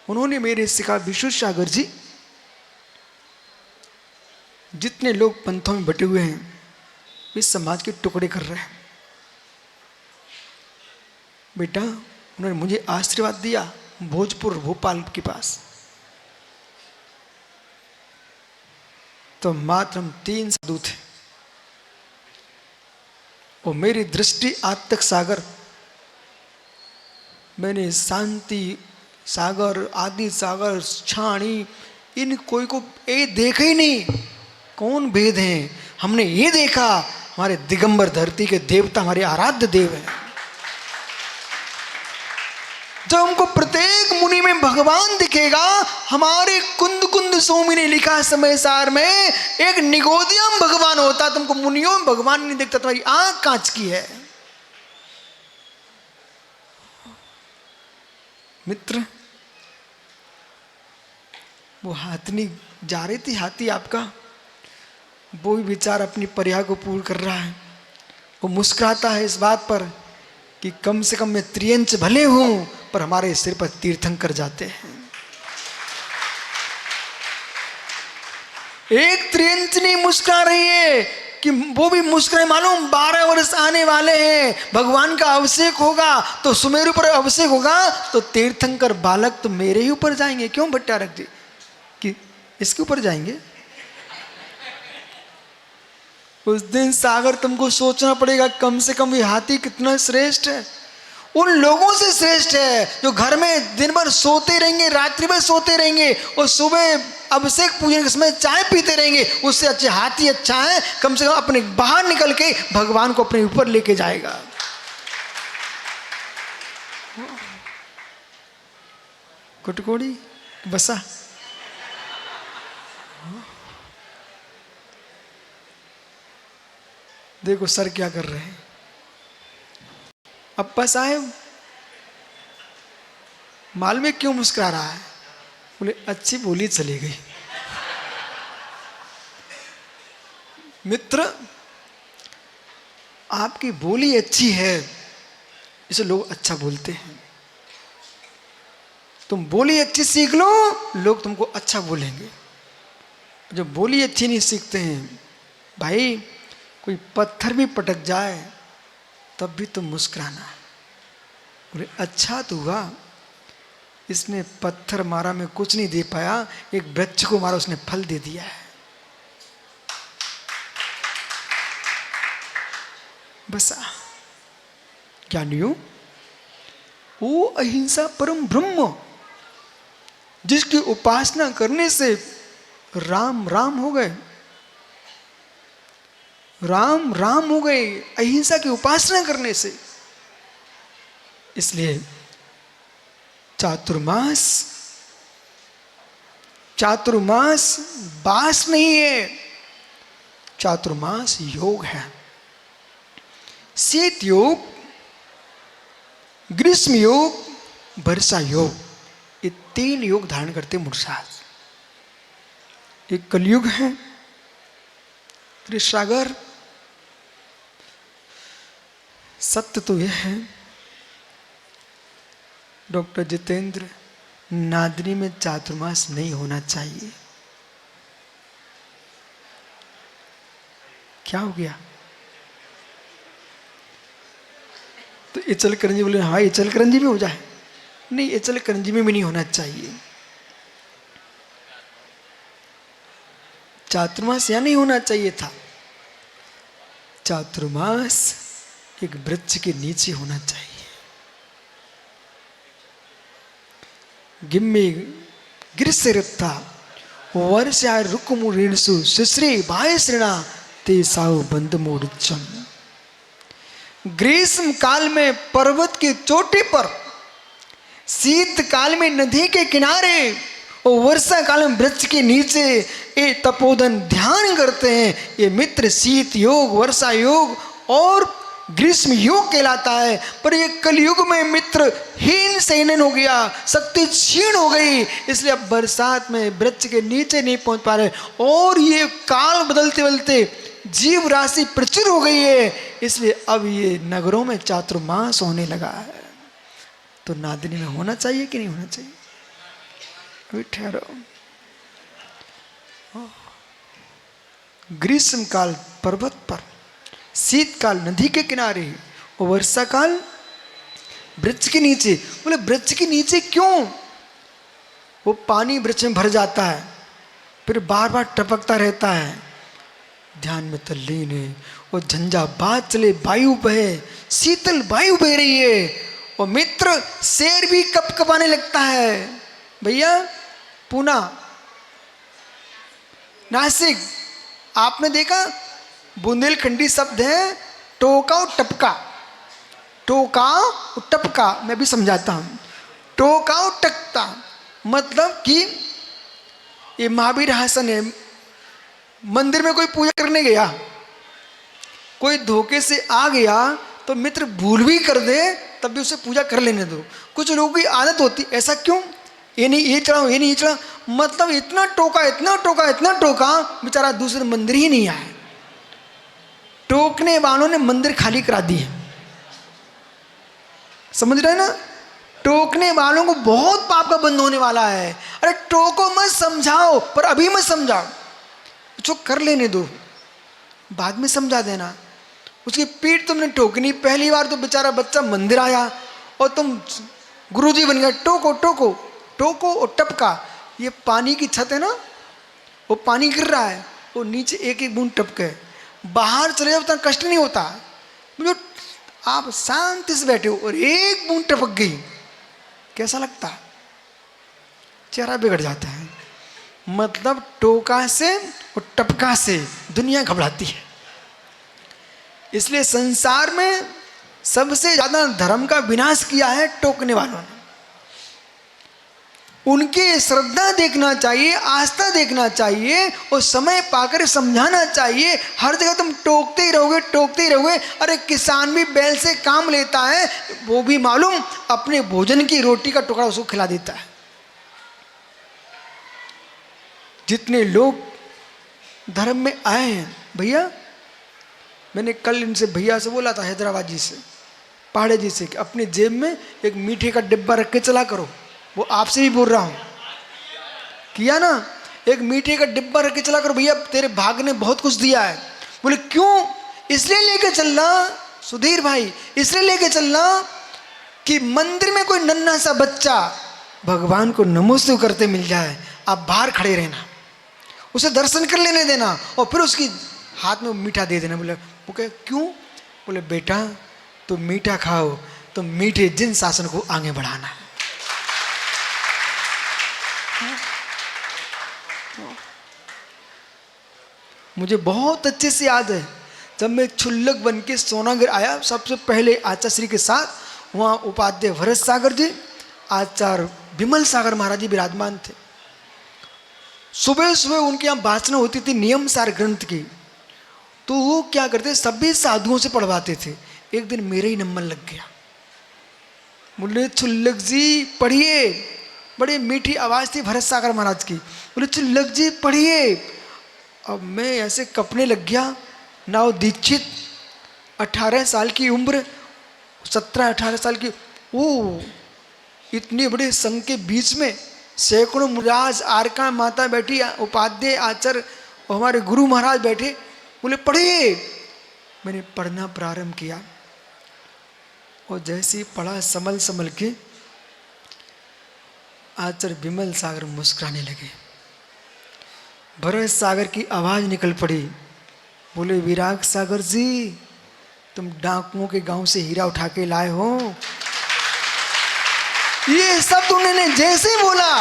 उन्होंने मेरे सिखा, विश्व सागर जी, जितने लोग पंथों में बटे हुए हैं वे समाज के टुकड़े कर रहे हैं। बेटा उन्होंने मुझे आशीर्वाद दिया भोजपुर भोपाल के पास, तो मात्र हम 3 साधु थे और मेरी दृष्टि आज तक सागर, मैंने शांति सागर, आदि सागर, छाणी, इन कोई को ये देखा ही नहीं कौन भेद हैं। हमने ये देखा हमारे दिगंबर धरती के देवता हमारे आराध्य देव हैं। जब हमको प्रत्येक मुनि में भगवान दिखेगा, हमारे कुंद कुंद स्वामी ने लिखा समय सार में, एक निगोदियम भगवान होता, तुमको मुनियों में भगवान नहीं दिखता, तुम्हारी आंख कांच की है। मित्र वो हाथनी जा रही थी, हाथी आपका, वो भी विचार अपनी पर्याय को पूर्ण कर रहा है। वो मुस्कुराता है इस बात पर कि कम से कम मैं त्रियंच भले हूं पर हमारे सिर पर तीर्थंकर जाते हैं। एक त्रियंच नहीं मुस्कुरा रही है कि वो भी मुस्कुराए, मालूम 12 वर्ष आने वाले हैं, भगवान का अभिषेक होगा तो सुमेरु पर अभिषेक होगा तो तीर्थंकर बालक तो मेरे ही ऊपर जाएंगे। क्यों भट्टा रख दी कि इसके ऊपर जाएंगे? उस दिन सागर तुमको सोचना पड़ेगा कम से कम ये हाथी कितना श्रेष्ठ है, उन लोगों से श्रेष्ठ है जो घर में दिन भर सोते रहेंगे, रात्रि भर सोते रहेंगे और सुबह अभिषेक पूजन के समय चाय पीते रहेंगे। उससे अच्छे हाथी अच्छा है, कम से कम अपने बाहर निकल के भगवान को अपने ऊपर लेके जाएगा। कुटकोड़ी बसा देखो सर क्या कर रहे हैं। अप्पा साहेब माल में क्यों मुस्कुरा रहा है? बोले अच्छी बोली चली गई। मित्र आपकी बोली अच्छी है इसे लोग अच्छा बोलते हैं। तुम बोली अच्छी सीख लो, लोग तुमको अच्छा बोलेंगे। जब बोली अच्छी नहीं सीखते हैं भाई, कोई पत्थर भी पटक जाए तब भी तुम मुस्कुराना। बोले अच्छा तो हुआ, इसने पत्थर मारा मैं कुछ नहीं दे पाया, एक वृक्ष को मारा उसने फल दे दिया है। बसा ज्ञानियों, वो अहिंसा परम ब्रह्म जिसकी उपासना करने से राम राम हो गए, राम राम हो गए अहिंसा की उपासना करने से। इसलिए चातुर्मास, चातुर्मास बास नहीं है, चातुर्मास योग है। शीत योग ग्रीष्म योग, वर्षा योग, ये 3 योग धारण करते मुर्शाद। एक कलयुग है, अरे सागर सत्य तो यह है डॉक्टर जितेंद्र, नादिनी में चातुर्मास नहीं होना चाहिए। क्या हो गया? तो इचल करंजी बोले हाँ इचल करंजी में हो जाए, नहीं इचल करंजी में भी नहीं होना चाहिए। चातुर्मास या नहीं होना चाहिए था। चातुर्मास एक वृक्ष के नीचे होना चाहिए। गिम्मे गिरसिरता वर्षा रुकमुरीणसु सुश्री भाई श्रेणा ते साउ बंद मोड़चम। ग्रीष्म काल में पर्वत की चोटी पर, शीत काल में नदी के किनारे और वर्षा काल में वृक्ष के नीचे ये तपोधन ध्यान करते हैं। ये मित्र शीत योग, वर्षा योग और ग्रीष्म योग कहलाता है। पर ये कलयुग में मित्र हीन सैनन हो गया, शक्ति क्षीण हो गई, इसलिए अब बरसात में वृक्ष के नीचे नहीं पहुंच पा रहे। और ये काल बदलते बदलते जीव राशि प्रचुर हो गई है, इसलिए अब ये नगरों में चातुर्मास होने लगा है। तो नादिनी में होना चाहिए कि नहीं होना चाहिए? अभी ठहरो। ग्रीष्म काल पर्वत पर, शीतकाल नदी के किनारे और वर्षा काल वृक्ष के नीचे। बोले वृक्ष के नीचे क्यों? वो पानी वृक्ष में भर जाता है, फिर बार बार टपकता रहता है। ध्यान में तल्लीन है और झंझावात चले, वायु बहे, शीतल वायु बह रही है और मित्र शेर भी कपकपाने लगता है। भैया पूना, नासिक, आपने देखा बुंदेलखंडी शब्द है टोका और टपका। टोका और टपका मैं भी समझाता हूं। टोका और टकता मतलब कि ये महावीर हासन है, मंदिर में कोई पूजा करने गया, कोई धोखे से आ गया तो मित्र भूल भी कर दे तब भी उसे पूजा कर लेने दो। कुछ लोगों की आदत होती, ऐसा क्यों, ये नहीं ये चढ़ाओ, ये नहीं ये चढ़ाओ, मतलब इतना टोका इतना टोका इतना टोका, बेचारा दूसरे मंदिर ही नहीं आए। टोकने वालों ने मंदिर खाली करा दिए, समझ रहे ना? टोकने वालों को बहुत पाप का बंद होने वाला है। अरे टोको मत, समझाओ, पर अभी मत समझाओ, जो कर लेने दो, बाद में समझा देना। उसकी पीठ तुमने ठोकनी, पहली बार तो बेचारा बच्चा मंदिर आया और तुम गुरुजी बन गए। टोको टोको टोको और टपका, ये पानी की छत है ना, वो पानी गिर रहा है, वो नीचे एक एक बूंद टपके, बाहर चले जाओ उतना कष्ट नहीं होता। मतलब आप शांति से बैठे हो और एक बूंद टपक गई, कैसा लगता? चेहरा बिगड़ जाता है। मतलब टोका से और टपका से दुनिया घबराती है। इसलिए संसार में सबसे ज्यादा धर्म का विनाश किया है टोकने वालों ने। उनकी श्रद्धा देखना चाहिए, आस्था देखना चाहिए और समय पाकर समझाना चाहिए। हर जगह तुम टोकते ही रहोगे टोकते ही रहोगे। अरे किसान भी बैल से काम लेता है, वो भी मालूम अपने भोजन की रोटी का टुकड़ा उसको खिला देता है। जितने लोग धर्म में आए हैं भैया, मैंने कल इनसे भैया से बोला था, हैदराबाद जी से, पहाड़े जी से, कि अपनी जेब में एक मीठे का डिब्बा रख के चला करो। वो आपसे भी बोल रहा हूं, किया ना? एक मीठे का डिब्बा रख के चला करो, भैया तेरे भाग ने बहुत कुछ दिया है। बोले क्यों? इसलिए लेके चलना सुधीर भाई, इसलिए लेके चलना कि मंदिर में कोई नन्हा सा बच्चा भगवान को नमोस्तु करते मिल जाए, आप बाहर खड़े रहना, उसे दर्शन कर लेने देना और फिर उसकी हाथ में मीठा दे देना। बोले वो कहे क्यों? बोले बेटा तुम मीठा खाओ तो मीठे जिन शासन को आगे बढ़ाना है। मुझे बहुत अच्छे से याद है, जब मैं क्षुल्लक बन के सोनागर आया, सबसे पहले आचार्य श्री के साथ वहाँ उपाध्याय भरत सागर जी, आचार्य विमल सागर महाराज जी विराजमान थे। सुबह सुबह उनके यहाँ भाषण होती थी नियम सार ग्रंथ की, तो वो क्या करते, सभी साधुओं से पढ़वाते थे। एक दिन मेरे ही नंबर लग गया, बोले चुल्लक जी पढ़िए। बड़ी मीठी आवाज थी भरत सागर महाराज की। बोले चुल्लक जी पढ़िए। अब मैं ऐसे कपने लग गया। नाव दीक्षित, 18 साल की उम्र, 17-18 साल की। ओ इतने बड़े संघ के बीच में सैकड़ों मुराज, आरका माता बैठी, उपाध्याय, आचार्य और हमारे गुरु महाराज बैठे। बोले पढ़िए। मैंने पढ़ना प्रारंभ किया और जैसे ही पढ़ा संभल संभल के, आचार्य विमल सागर मुस्कुराने लगे। भरत सागर की आवाज निकल पड़ी। बोले विराग सागर जी, तुम डाकुओं के गांव से हीरा उठा के लाए हो। ये शब्द उन्होंने जैसे ही बोला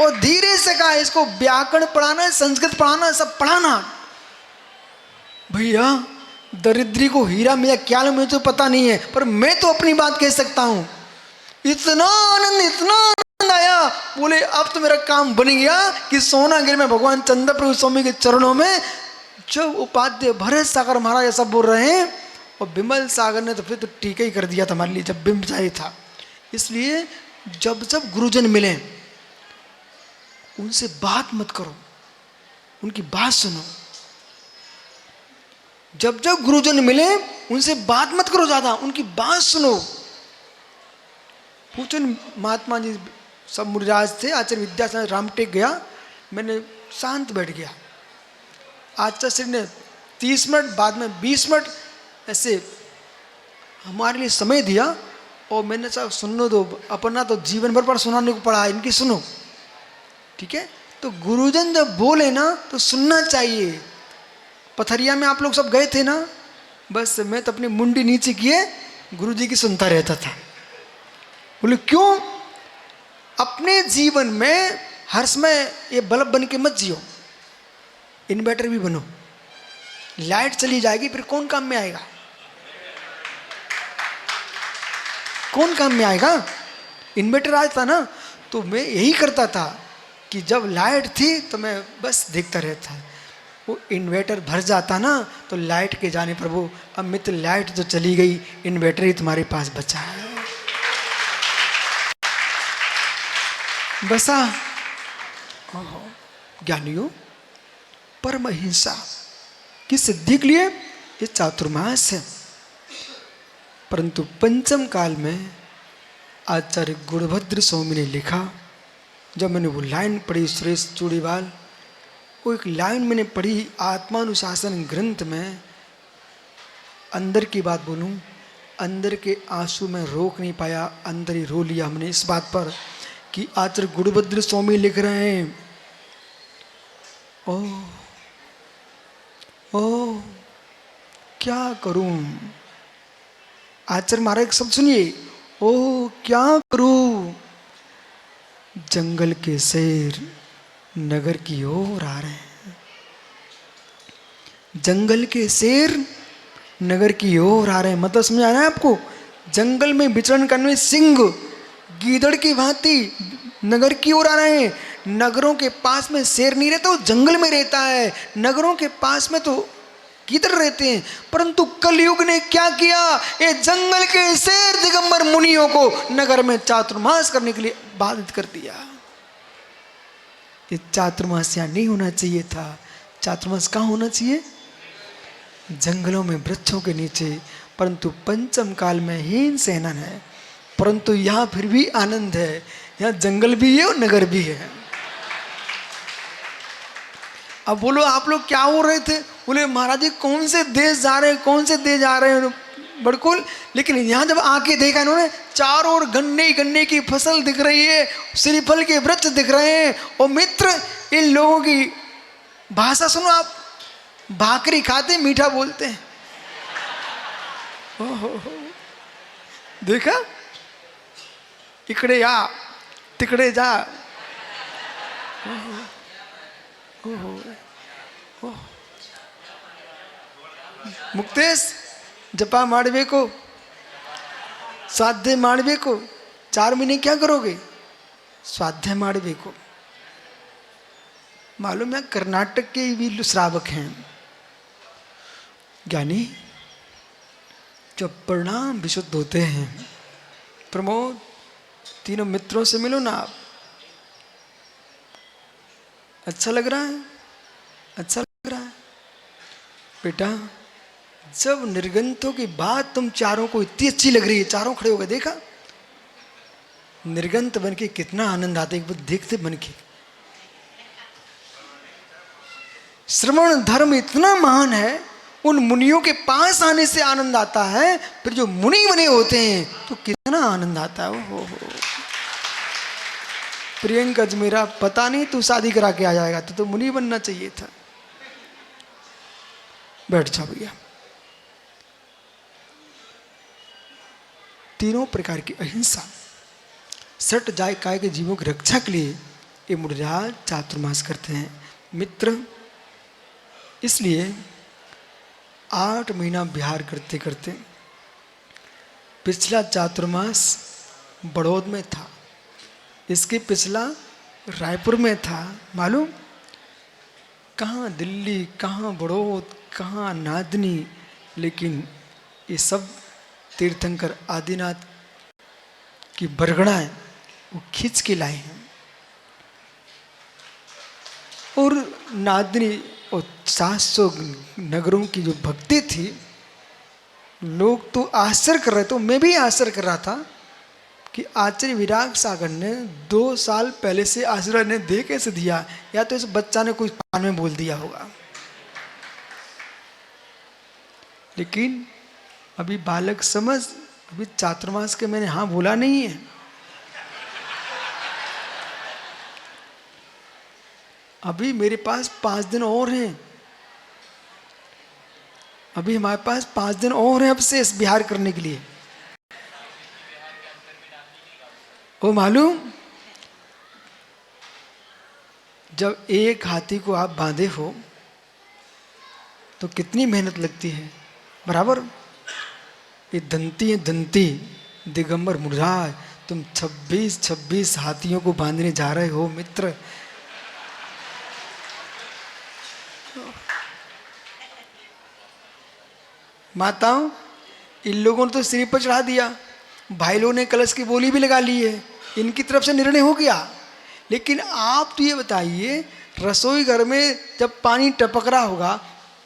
और धीरे से कहा, इसको व्याकरण पढ़ाना, संस्कृत पढ़ाना, सब पढ़ाना। भैया दरिद्री को हीरा मिला क्या मुझे तो पता नहीं है, पर मैं तो अपनी बात कह सकता हूं। इतना आनंद आया। बोले अब तो मेरा काम बन गया कि सोनागिरी में भगवान चंद्रप्रभु स्वामी के चरणों में जब उपाध्याय भरत सागर महाराज सब बोल रहे हैं, और विमल सागर ने तो फिर तो टीका ही कर दिया था हमारे लिए, जब बिंब जाए था। इसलिए जब जब गुरुजन मिले उनसे बात मत करो, उनकी बात सुनो। जब जब गुरुजन मिले उनसे बात मत करो ज्यादा, उनकी बात सुनो। पूछो महात्मा जी सब मुराज थे, आचार्य विद्यासागर रामटेक गया, मैंने शांत बैठ गया। आचार्य श्री ने 30 मिनट, बाद में 20 मिनट ऐसे हमारे लिए समय दिया। और मैंने साहब सुनो दो, अपना तो जीवन भर पर सुनाने को पड़ा, इनकी सुनो, ठीक है। तो गुरुजन जब बोले ना तो सुनना चाहिए। पथरिया में आप लोग सब गए थे ना, बस मैं तो अपनी मुंडी नीचे किए गुरुजी की सुनता रहता था। बोले क्यों? अपने जीवन में हर समय ये बल्ब बन के मत जियो, इन्वर्टर भी बनो। लाइट चली जाएगी फिर कौन काम में आएगा? कौन काम में आएगा? इन्वर्टर आज था ना, तो मैं यही करता था कि जब लाइट थी तो मैं बस देखता रहता। वो इन्वर्टर भर जाता ना तो लाइट के जाने प्रभु, अब मित्र लाइट जो चली गई, इन्वर्टर ही तुम्हारे पास बचा है। बसा ज्ञानियों परम हिंसा की सिद्धि के लिए ये चातुर्मास है। परंतु पंचम काल में आचार्य गुणभद्र स्वामी ने लिखा, जब मैंने वो लाइन पढ़ी सुरेश चूड़ीवाल, वो एक लाइन मैंने पढ़ी आत्मानुशासन ग्रंथ में। अंदर की बात बोलूं, अंदर के आंसू में रोक नहीं पाया, अंदर ही रो लिया हमने इस बात पर कि आचार्य गुणभद्र स्वामी लिख रहे हैं, ओ क्या करूं। आचार्य महाराज शब्द सुनिए, ओ क्या करूं, जंगल के शेर नगर की ओर आ रहे हैं। जंगल के शेर नगर की ओर आ रहे हैं, मतलब समझ आ रहा है आपको? जंगल में विचरण करने सिंह गीदड़ की भांति नगर की ओर आ रहे हैं। नगरों के पास में शेर नहीं रहता, वो जंगल में रहता है। नगरों के पास में तो गीदड़ रहते हैं। परंतु कलयुग ने क्या किया, ये जंगल के शेर दिगंबर मुनियों को नगर में चातुर्मास करने के लिए बाधित कर दिया। ये चातुर्मास यहाँ नहीं होना चाहिए था। चातुर्मास कहाँ होना चाहिए? जंगलों में, वृक्षों के नीचे। परंतु पंचम काल में हीन सेनन है, परंतु यहाँ फिर भी आनंद है। यहाँ जंगल भी है और नगर भी है। अब बोलो आप लोग क्या हो रहे थे? बोले महाराज जी कौन से देश जा रहे हैं, कौन से देश जा रहे हैं, बिल्कुल। लेकिन यहाँ जब आके देखा इन्होंने, चारों ओर गन्ने गन्ने की फसल दिख रही है, श्रीफल के वृक्ष दिख रहे हैं। और मित्र इन लोगों की भाषा सुनो आप, भाकरी खाते मीठा बोलते हैं। देखा, इकडे या तिकडे जा। मुक्तेश जपा ಮಾಡಬೇಕು, स्वाध्याय ಮಾಡಬೇಕು। 4 महीने क्या करोगे? स्वाध्याय ಮಾಡಬೇಕು। मालूम है कर्नाटक के भी श्रावक हैं ज्ञानी, जब परिणाम विशुद्ध होते हैं, प्रमोद, तीनों मित्रों से मिलो ना आप। अच्छा लग रहा है? अच्छा लग रहा है बेटा? जब निर्गंतों की बात तुम चारों को इतनी अच्छी लग रही है, चारों खड़े हो गए, देखा निर्गंत बन के कितना आनंद आता है, एक बार देखते बन के। श्रवण धर्म इतना महान है, उन मुनियों के पास आने से आनंद आता है, फिर जो मुनि बने होते हैं तो कितना आनंद आता है। हो प्रियंका जी, मेरा पता नहीं तू शादी करा के आ जाएगा, तो मुनि बनना चाहिए था। बैठ जाओ भैया। तीनों प्रकार की अहिंसा, सट जाय काय के जीवों की रक्षा के लिए ये मुनिराज चातुर्मास करते हैं मित्र। इसलिए 8 महीना विहार करते करते, पिछला चातुर्मास बड़ौद में था, इसके पिछला रायपुर में था, मालूम? कहाँ दिल्ली, कहाँ बड़ौद, कहाँ नादनी, लेकिन ये सब तीर्थंकर आदिनाथ की बरगड़ाएं वो खींच के लाए हैं। और नादनी और 700 नगरों की जो भक्ति थी, लोग तो आश्चर्य कर रहे थे, मैं भी आश्चर्य कर रहा था कि आचार्य विराग सागर ने 2 साल पहले से आशीर्वाद ने दे कैसे दिया, या तो इस बच्चा ने कुछ कान में बोल दिया होगा। लेकिन अभी बालक समझ, अभी चातुर्मास के मैंने हाँ बोला नहीं है। अभी मेरे पास 5 दिन और हैं, अभी हमारे पास 5 दिन और हैं अब से इस बिहार करने के लिए। वो मालूम, जब एक हाथी को आप बांधे हो तो कितनी मेहनत लगती है, बराबर? ये दंती है, दंती दिगंबर मुनिराज, तुम 26 हाथियों को बांधने जा रहे हो मित्र। माताओं, इन लोगों ने तो सिर पर चढ़ा दिया, भाई लोगों ने कलश की बोली भी लगा ली है, इनकी तरफ से निर्णय हो गया। लेकिन आप तो ये बताइए, रसोई घर में जब पानी टपक रहा होगा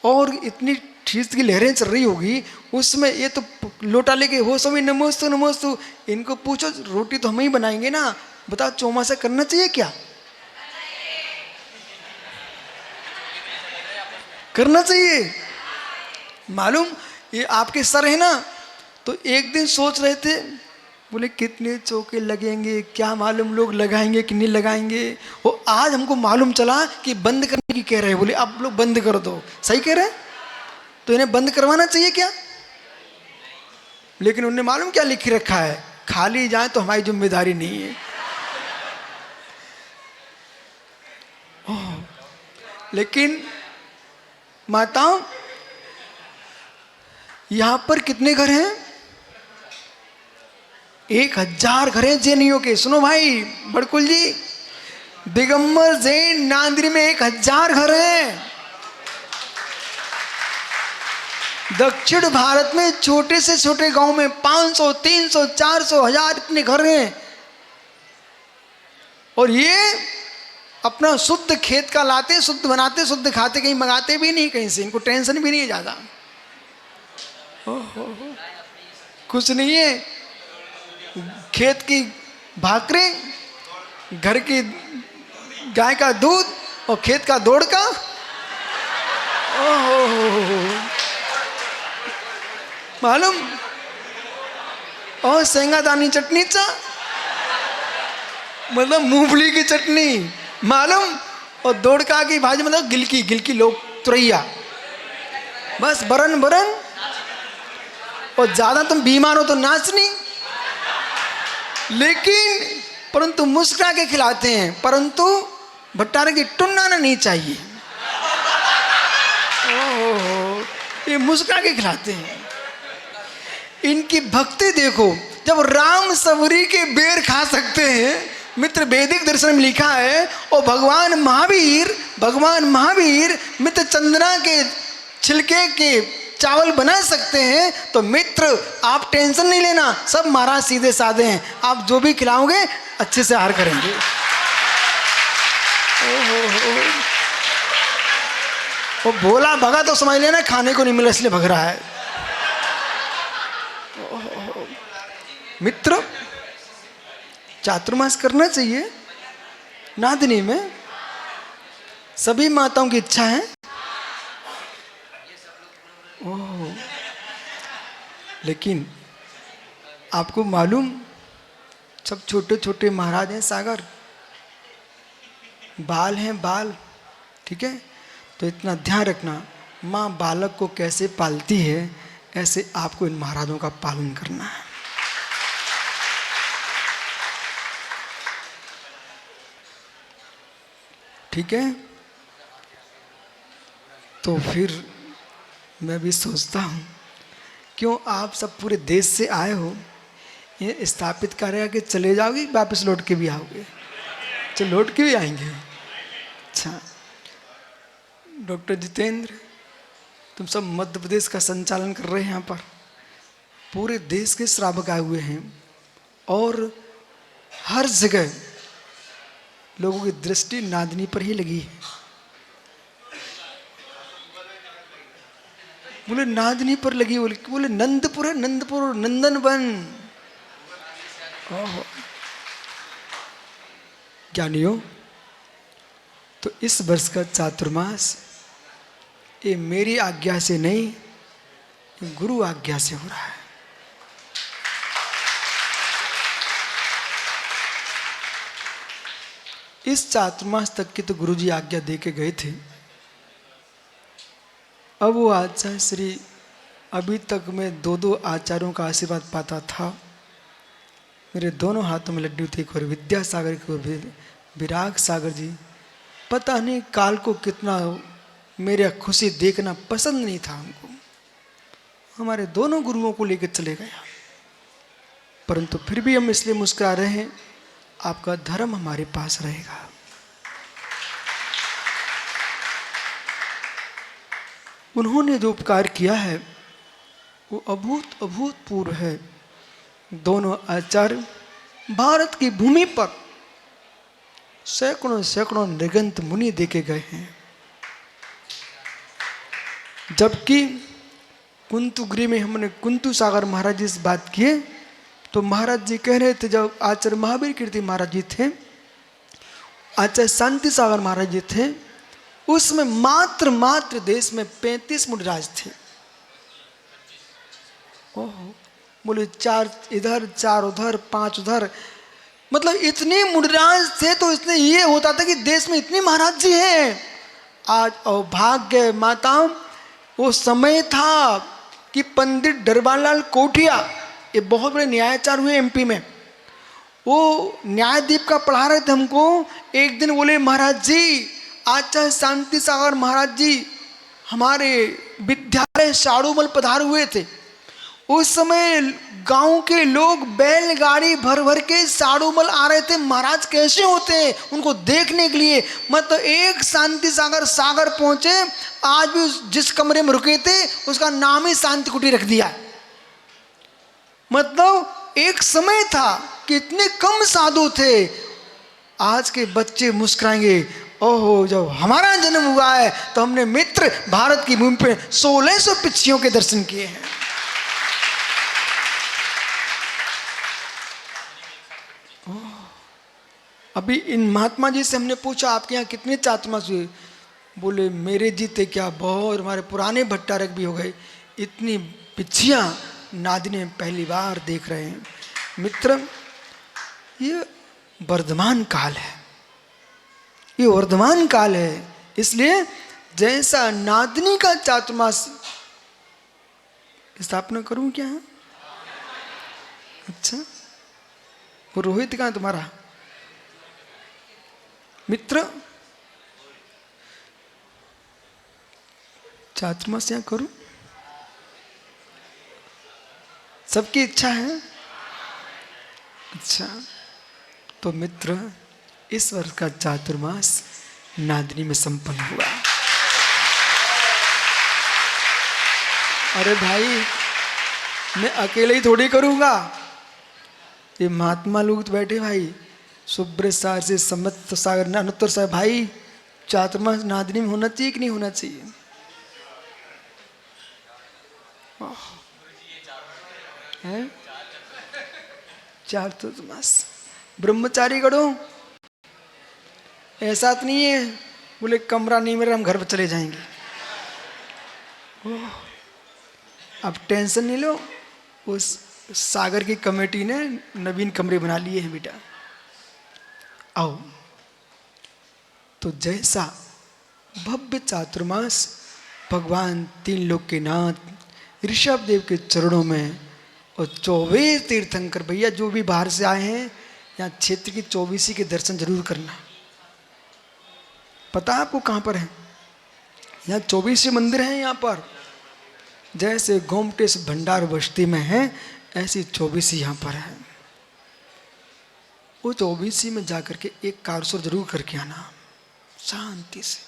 और इतनी शीत की लहरें चल रही होगी, उसमें ये तो लोटा लेके हो समय नमोस्तु नमोस्तु, इनको पूछो रोटी तो हम ही बनाएंगे ना, बताओ चौमासा करना चाहिए क्या? करना चाहिए। मालूम, ये आपके सर है ना, तो एक दिन सोच रहे थे, बोले कितने चौके लगेंगे, क्या मालूम लोग लगाएंगे कि नहीं लगाएंगे। वो आज हमको मालूम चला कि बंद करने की कह रहे हैं, बोले आप लोग बंद कर दो। सही कह रहे हैं, तो इन्हें बंद करवाना चाहिए क्या? लेकिन उन्हें मालूम क्या लिख रखा है, खाली जाए तो हमारी जिम्मेदारी नहीं है। लेकिन माताओं, यहां पर कितने घर हैं? 1000 घर हैं जैनियों के। सुनो भाई बड़कुल जी, दिगंबर जैन नांदरी में 1000 घर हैं। दक्षिण भारत में छोटे से छोटे गांव में 500, 300, 400, 1000 इतने घर हैं। और ये अपना शुद्ध खेत का लाते, शुद्ध बनाते, शुद्ध खाते, कहीं मंगाते भी नहीं कहीं से, इनको टेंशन भी नहीं है ज्यादा। कुछ नहीं है, खेत की भाकरें, घर की गाय का दूध और खेत का दौड़ का। मालूम, और सेंगादानी चटनी चा, मतलब मूंगफली की चटनी, मालूम, और दौड़का की भाजी, मतलब गिलकी गिलकी लोग तुरैया, बस बरन बरन। और ज्यादा तुम बीमार हो तो नाचनी, लेकिन परंतु मुस्कुरा के खिलाते हैं, परंतु भट्टारे की टुन्नाना नहीं चाहिए। ये मुस्कुरा के खिलाते हैं। इनकी भक्ति देखो, जब राम सबरी के बेर खा सकते हैं मित्र, वैदिक दर्शन में लिखा है। और भगवान महावीर मित्र चंदना के छिलके के चावल बना सकते हैं, तो मित्र आप टेंशन नहीं लेना, सब महाराज सीधे साधे हैं, आप जो भी खिलाओगे अच्छे से आहार करेंगे। वो भोला भगा तो समझ लेना खाने को नहीं मिला इसलिए भग रहा है। मित्र चातुर्मास करना चाहिए। नादिनी में सभी माताओं की इच्छा है। ओह, लेकिन आपको मालूम सब छोटे छोटे महाराज हैं सागर, बाल हैं बाल, ठीक है। तो इतना ध्यान रखना, माँ बालक को कैसे पालती है ऐसे आपको इन महाराजों का पालन करना है। ठीक है। तो फिर मैं भी सोचता हूँ क्यों आप सब पूरे देश से आए हो, ये स्थापित करेगा कि चले जाओगे वापस लौट के भी आओगे? चलो लौट के भी आएंगे। अच्छा डॉक्टर जितेंद्र, तुम सब मध्य प्रदेश का संचालन कर रहे हैं, यहाँ पर पूरे देश के श्रावक आए हुए हैं और हर जगह लोगों की दृष्टि नादिनी पर ही लगी है। बोले नादिनी पर लगी, बोले नंदपुर है, नंदपुर नंदन वन। ज्ञानियों, तो इस वर्ष का चातुर्मास ये मेरी आज्ञा से नहीं, ये गुरु आज्ञा से हो रहा है। इस चातुर्मास तक की तो गुरुजी आज्ञा दे के गए थे। अब वो आचार्य श्री, अभी तक मैं 2-2 आचार्यों का आशीर्वाद पाता था। मेरे दोनों हाथों में लड्डू थे, एक और विद्यासागर की और विराग सागर जी। पता नहीं काल को कितना मेरे खुशी देखना पसंद नहीं था हमको, हमारे दोनों गुरुओं को लेकर चले गया। परंतु फिर भी हम इसलिए मुस्कुरा रहे हैं, आपका धर्म हमारे पास रहेगा। उन्होंने जो उपकार किया है वो अभूतपूर्व है। दोनों आचार्य भारत की भूमि पर सैकड़ों सैकड़ों निगंत मुनि देके गए हैं। जबकि कुंतुगिरी में हमने कुंतु सागर महाराज जी से बात किए तो महाराज जी कह रहे थे, जब आचार्य महावीर कीर्ति महाराज जी थे, आचार्य शांति सागर महाराज जी थे, उसमें मात्र देश में 35 मुनिराज थे। ओहो, बोले 4 इधर 4 उधर 5 उधर, मतलब इतने मुनिराज थे। तो इसने ये होता था कि देश में इतने महाराज जी हैं। आज अभाग्य माता, वो समय था कि पंडित डरबालाल कोठिया, ये बहुत बड़े न्यायाचार्य हुए एमपी में, वो न्यायदीप का पढ़ा रहे थे हमको। एक दिन बोले, महाराज जी, आचार्य शांति सागर महाराज जी हमारे विद्यालय साड़ूमल पधारे हुए थे। उस समय गांव के लोग बैलगाड़ी भर भर के साड़ूमल आ रहे थे, महाराज कैसे होते हैं उनको देखने के लिए। मतलब एक शांति सागर सागर पहुंचे, आज भी जिस कमरे में रुके थे उसका नाम ही शांति कुटी रख दिया। मतलब एक समय था कि इतने कम साधु थे। आज के बच्चे मुस्कुराएंगे, ओहो जब हमारा जन्म हुआ है तो हमने मित्र भारत की भूमि पे 1600 पिछियों के दर्शन किए हैं। अभी इन महात्मा जी से हमने पूछा, आपके यहाँ कितने चातुर्मास हुए? बोले मेरे जीते क्या बहुत, हमारे पुराने भट्टारक भी हो गए। इतनी पिछियाँ नादिनी पहली बार देख रहे हैं। मित्र, ये वर्धमान काल है, ये वर्धमान काल है। इसलिए जैसा नादिनी का चातुर्मास स्थापना करूं क्या है? अच्छा, वो रोहित कहाँ तुम्हारा? मित्र, चातुर्मास यहाँ करूं? सबकी इच्छा है? अच्छा, तो मित्र इस वर्ष का चातुर्मास नादिनी में संपन्न हुआ। अरे भाई, मैं अकेले ही थोड़ी करूँगा, ये महात्मा लोग तो बैठे भाई, सुब्रत सागर से समत सागर अनुत्तर साहब भाई, चातुर्मास नादनी में होना चाहिए कि नहीं होना चाहिए? है चातुर्मास ब्रह्मचारी करो, ऐसा तो नहीं है बोले कमरा नहीं मेरा हम घर पर चले जाएंगे। अब टेंशन नहीं लो, उस सागर की कमेटी ने नवीन कमरे बना लिए हैं बेटा, आओ। तो जैसा भव्य चातुर्मास भगवान तीन लोक के नाथ ऋषभ देव के चरणों में, और 24 तीर्थंकर भैया जो भी बाहर से आए हैं यहाँ क्षेत्र की 24 के दर्शन जरूर करना। पता है आपको कहाँ पर है? यहाँ 24 मंदिर हैं यहाँ पर, जैसे गोमटेश भंडार बस्ती में है ऐसी 24 यहाँ पर है। वो 24 में जाकर के एक कारसोर जरूर करके आना शांति से,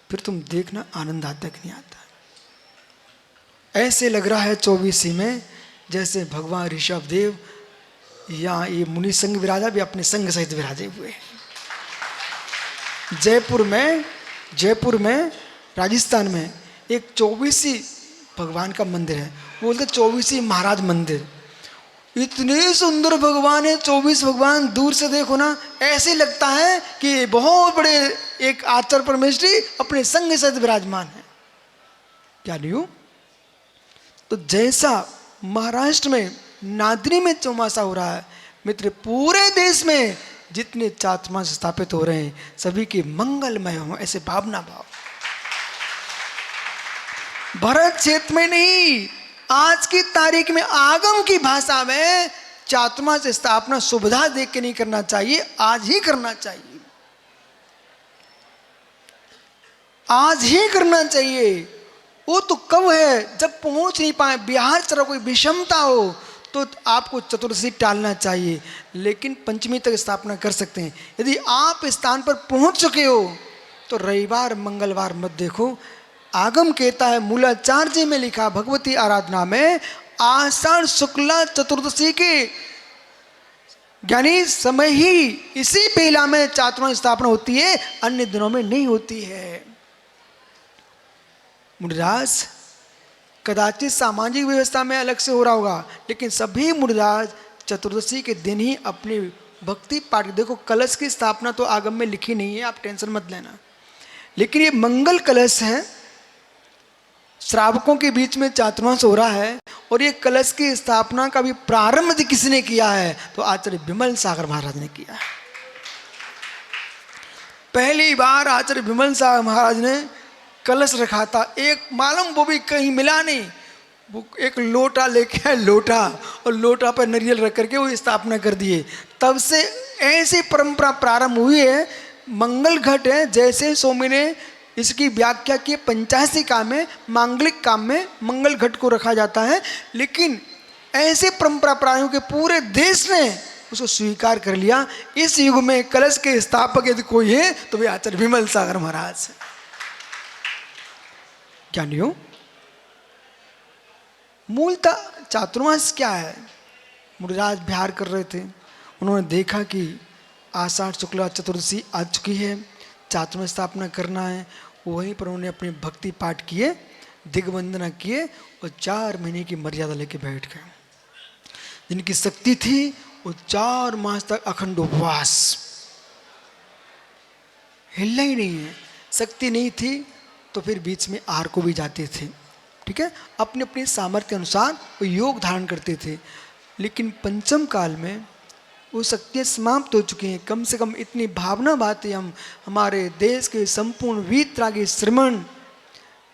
फिर तुम देखना आनंद आता कि नहीं आता। ऐसे लग रहा है 24 में जैसे भगवान ऋषभ देव या ये मुनि संघ विराजा भी अपने संघ सहित विराजे हुए हैं। जयपुर में राजस्थान में एक 24 भगवान का मंदिर है, बोलते 24 महाराज मंदिर। इतने सुंदर भगवान है 24 भगवान, दूर से देखो ना ऐसे लगता है कि बहुत बड़े एक आचार्य परमेश्वरी अपने संग सहित विराजमान है। क्या नहीं? तो जैसा महाराष्ट्र में नादरी में चौमासा हो रहा है मित्र, पूरे देश में जितने चातुर्मास स्थापित हो रहे हैं सभी के मंगलमय हो, ऐसे भावना भाव। भरत क्षेत्र में नहीं, आज की तारीख में आगम की भाषा में चातुर्मास स्थापना सुविधा देख के नहीं करना चाहिए, आज ही करना चाहिए, आज ही करना चाहिए। वो तो कब है जब पहुंच नहीं पाए, बिहार चलो कोई विषमता हो तो आपको चतुर्दशी टालना चाहिए, लेकिन पंचमी तक स्थापना कर सकते हैं। यदि आप स्थान पर पहुंच चुके हो तो रविवार मंगलवार मत देखो। आगम कहता है मूलाचार्य में लिखा भगवती आराधना में आषाढ़ शुक्ला चतुर्दशी के यानी समय ही इसी बेला में चातुर्मास स्थापना होती है, अन्य दिनों में नहीं होती है। मुनिराज कदाचित सामाजिक व्यवस्था में अलग से हो रहा होगा, लेकिन सभी मुनिराज चतुर्दशी के दिन ही अपनी भक्ति पाठ, देखो कलश की स्थापना तो आगम में लिखी नहीं है, आप टेंशन मत लेना, लेकिन ये मंगल कलश है, श्रावकों के बीच में चातुर्मास हो रहा है, और ये कलश की स्थापना का भी प्रारंभ किसने किया है? तो आचार्य विमल सागर महाराज ने किया है। पहली बार आचार्य विमल सागर महाराज ने कलश रखा था, एक मालूम वो भी कहीं मिला नहीं, वो एक लोटा लेके आए, लोटा, और लोटा पर नारियल रख करके वो स्थापना कर दिए। तब से ऐसी परंपरा प्रारंभ हुई है। मंगल घट है, जैसे स्वामी ने इसकी व्याख्या की, पंचासी काम में मांगलिक काम में मंगल घट को रखा जाता है, लेकिन ऐसे परंपरा प्रारंभ के पूरे देश ने उसको स्वीकार कर लिया। इस युग में कलश के स्थापक यदि कोई है तो वे आचार्य विमल सागर महाराज है। क्या नहीं हो? मूलतः चातुर्मास क्या है? मुनिराज बिहार कर रहे थे, उन्होंने देखा कि आषाढ़ शुक्ला चतुर्दशी आ चुकी है, चातुर्मास स्थापना करना है। वहीं पर उन्होंने अपने भक्ति पाठ किए, दिग्वंदना किए और 4 महीने की मर्यादा लेके बैठ गए। जिनकी शक्ति थी वो 4 मास तक अखंड उपवास, हिलना ही नहीं है। शक्ति नहीं थी तो फिर बीच में आहार को भी जाते थे, ठीक है, अपने अपने सामर्थ्य के अनुसार वो योग धारण करते थे। लेकिन पंचम काल में वो शक्तियाँ समाप्त हो चुकी हैं। कम से कम इतनी भावना बातें हम हमारे देश के संपूर्ण वीतरागी श्रमण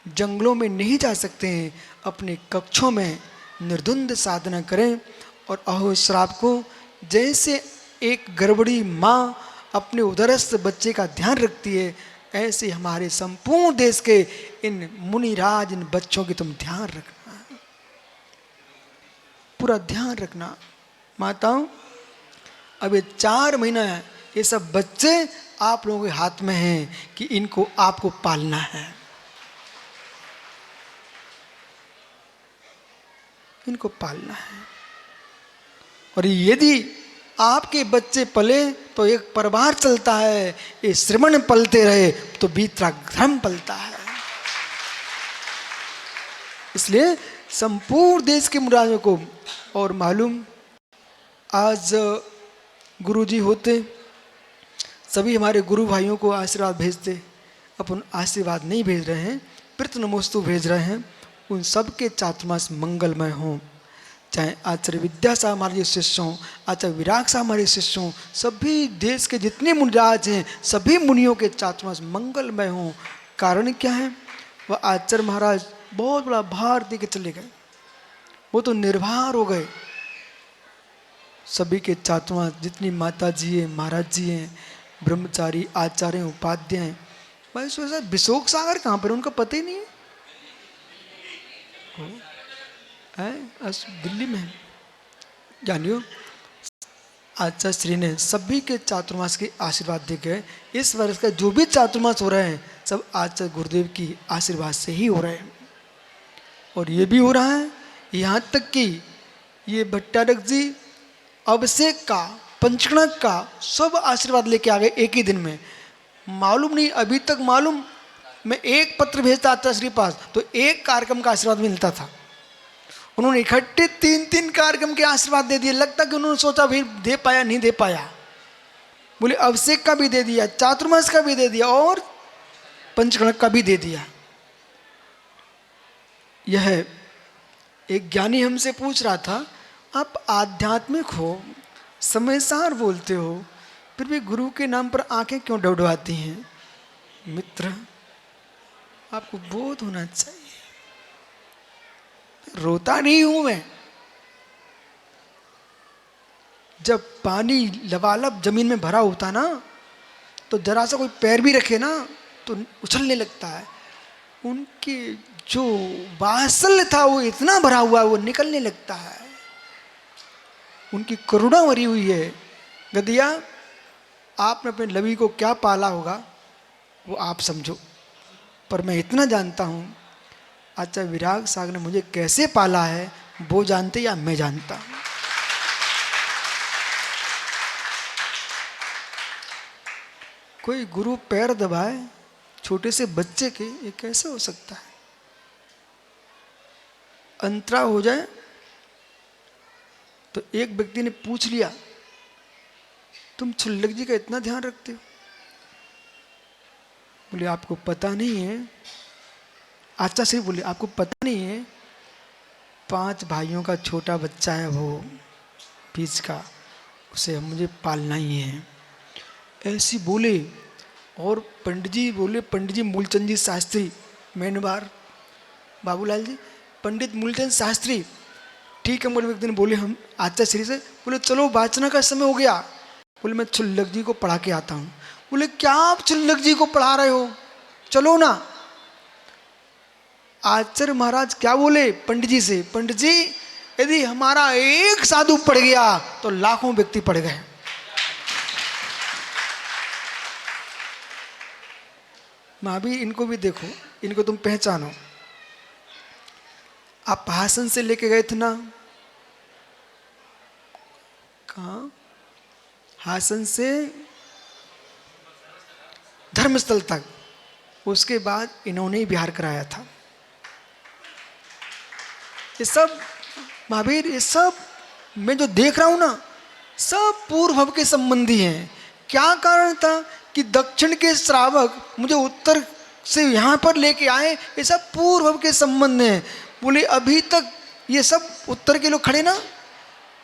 जंगलों में नहीं जा सकते हैं, अपने कक्षों में निर्द्वंद साधना करें। और अहो श्राप को, जैसे एक गर्भवती माँ अपने उदरस्थ बच्चे का ध्यान रखती है, ऐसे हमारे संपूर्ण देश के इन मुनिराज, इन बच्चों की तुम ध्यान रखना, पूरा ध्यान रखना। माताओं, अब ये 4 महीना है, ये सब बच्चे आप लोगों के हाथ में हैं कि इनको आपको पालना है। इनको पालना है। और यदि आपके बच्चे पले तो एक परिवार चलता है, ये श्रमण पलते रहे तो बीतरा धर्म पलता है। इसलिए संपूर्ण देश के मुरादों को और मालूम, आज गुरुजी होते, सभी हमारे गुरु भाइयों को आशीर्वाद भेजते, अपन आशीर्वाद नहीं भेज रहे हैं, प्रीत नमोस्तु भेज रहे हैं। उन सब के चातुर्मास मंगलमय हों। चाहे आचार्य विद्यासागर हमारे शिष्य हों, आचार्य विराग साहब हमारे शिष्य हों, सभी देश के जितने मुनिराज हैं, सभी मुनियों के चातुर्मास मंगलमय हों। कारण क्या है? वह आचार्य महाराज बहुत बड़ा भार दे के चले गए, वो तो निर्भर हो गए। सभी के चातुर्मास जितनी माता जी हैं, महाराज जी हैं, ब्रह्मचारी, आचार्य, उपाध्याय हैं, भाई सोचा विशोक सागर कहाँ पर, उनका पता ही नहीं है, दिल्ली में है। जानियो आचार्य श्री ने सभी के चातुर्मास के आशीर्वाद दे गए। इस वर्ष का जो भी चातुर्मास हो रहे हैं सब आचार्य गुरुदेव की आशीर्वाद से ही हो रहे हैं। और ये भी हो रहा है यहाँ तक कि ये भट्टारक जी अभिषेक का, पंचकणक का सब आशीर्वाद लेके आ गए एक ही दिन में। मालूम नहीं, अभी तक मालूम, मैं एक पत्र भेजता आता श्री पास तो एक कार्यक्रम का आशीर्वाद मिलता था। उन्होंने इकट्ठे 3-3 कार्यक्रम के आशीर्वाद दे दिए। लगता कि उन्होंने सोचा भाई दे पाया नहीं दे पाया, बोले अभिषेक का भी दे दिया, चातुर्मास का भी दे दिया और पंचकणक का भी दे दिया। यह एक ज्ञानी हमसे पूछ रहा था, आप आध्यात्मिक हो, समयसार बोलते हो, फिर भी गुरु के नाम पर आंखें क्यों डबडबाती हैं? मित्र, आपको बोध होना चाहिए। रोता नहीं हूं मैं। जब पानी लबालब जमीन में भरा होता ना, तो जरा सा कोई पैर भी रखे ना तो उछलने लगता है। उनके जो वात्सल्य था वो इतना भरा हुआ है, वो निकलने लगता है। उनकी करुणा भरी हुई है। गदिया, आपने अपने लवी को क्या पाला होगा वो आप समझो, पर मैं इतना जानता हूं आचार्य विराग सागर ने मुझे कैसे पाला है वो जानते या मैं जानता हूं। कोई गुरु पैर दबाए छोटे से बच्चे के, ये कैसे हो सकता है? अंतरा हो जाए तो एक व्यक्ति ने पूछ लिया, तुम छुल्लक जी का इतना ध्यान रखते हो? बोले आपको पता नहीं है, आचार्य श्री बोले आपको पता नहीं है, 5 भाइयों का छोटा बच्चा है वो बीच का, उसे मुझे पालना ही है। ऐसी बोले। और पंडित जी बोले, पंडित जी मूलचंद जी शास्त्री, मैनवार बाबूलाल जी, पंडित मूलचंद शास्त्री, ठीक है। बोले एक दिन बोले हम आचार्य श्री से, बोले चलो वाचना का समय हो गया, बोले मैं छुल्लक जी को पढ़ा के आता हूँ। बोले क्या आप छुल्लक जी को पढ़ा रहे हो, चलो ना। आचार्य महाराज क्या बोले पंडित जी से, पंडित जी यदि हमारा एक साधु पढ़ गया तो लाखों व्यक्ति पढ़ गए। महावीर इनको भी देखो, इनको तुम पहचानो। आप हासन से लेके गए थे ना, कहाँ? हासन से धर्मस्थल तक, उसके बाद इन्होंने ही बिहार कराया था। ये सब महावीर, ये सब मैं जो देख रहा हूं ना, सब पूर्व भव के संबंधी हैं। क्या कारण था कि दक्षिण के श्रावक मुझे उत्तर से यहाँ पर लेके आए? ये सब पूर्व भव के संबंध हैं। बोले अभी तक ये सब उत्तर के लोग खड़े ना,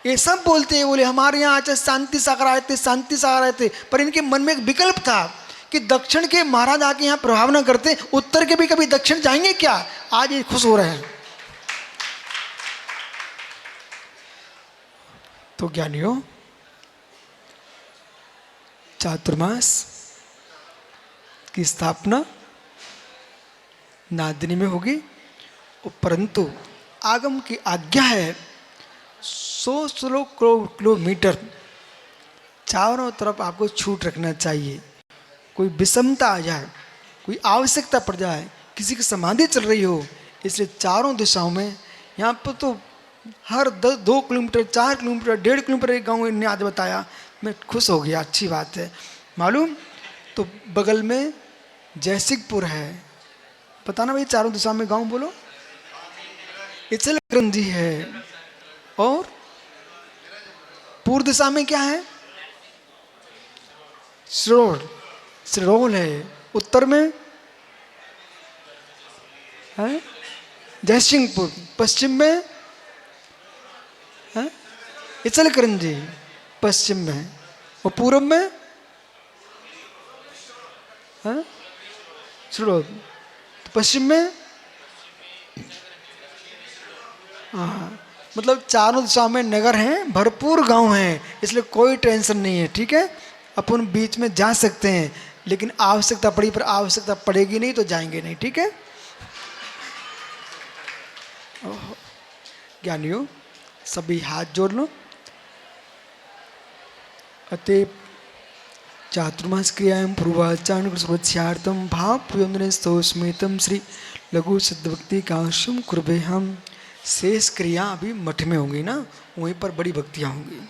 ये सब बोलते हैं, बोले हमारे यहाँ आचार्य शांति सागर आए थे, शांति सागर आए थे, पर इनके मन में एक विकल्प था कि दक्षिण के महाराज आके यहाँ प्रभाव ना करते, उत्तर के भी कभी दक्षिण जाएंगे क्या? आज ये खुश हो रहे हैं। तो ज्ञानियों, चातुर्मास की स्थापना नादिनी में होगी, परंतु आगम की आज्ञा है 100 किलोमीटर चारों तरफ आपको छूट रखना चाहिए। कोई विषमता आ जाए, कोई आवश्यकता पड़ जाए, किसी की समाधि चल रही हो, इसलिए चारों दिशाओं में, यहाँ पर तो हर 2 किलोमीटर, 4 किलोमीटर, 1.5 किलोमीटर एक गांव इन्हें आज बताया। मैं खुश हो गया, अच्छी बात है। मालूम तो बगल में जयसिंहपुर है, पता ना भाई, चारों दिशा में गांव बोलो। इचलकरंजी है, और पूर्व दिशा में क्या है? सिरोल है। उत्तर में है जयसिंहपुर। पश्चिम में है इचलकरंजी, पश्चिम में। और पूर्व में है सिरोल। तो पश्चिम में, हाँ, मतलब चारों दिशा में नगर हैं, भरपूर गांव हैं, इसलिए कोई टेंशन नहीं है। ठीक है, अपन बीच में जा सकते हैं, लेकिन आवश्यकता पड़ी पर आवश्यकता पड़ेगी नहीं तो जाएंगे नहीं। ठीक है ज्ञानियों, सभी हाथ जोड़ लो। अतः चातुर्मास क्रियायां पूर्वाचारण सुरक्षार्थम भाव प्रयोजन स्तोस्मितम श्री लघु सिद्धभक्ति काश्यम कुर्बे हम। शेष क्रिया अभी मठ में होंगी ना, वहीं पर बड़ी भक्तियां होंगी।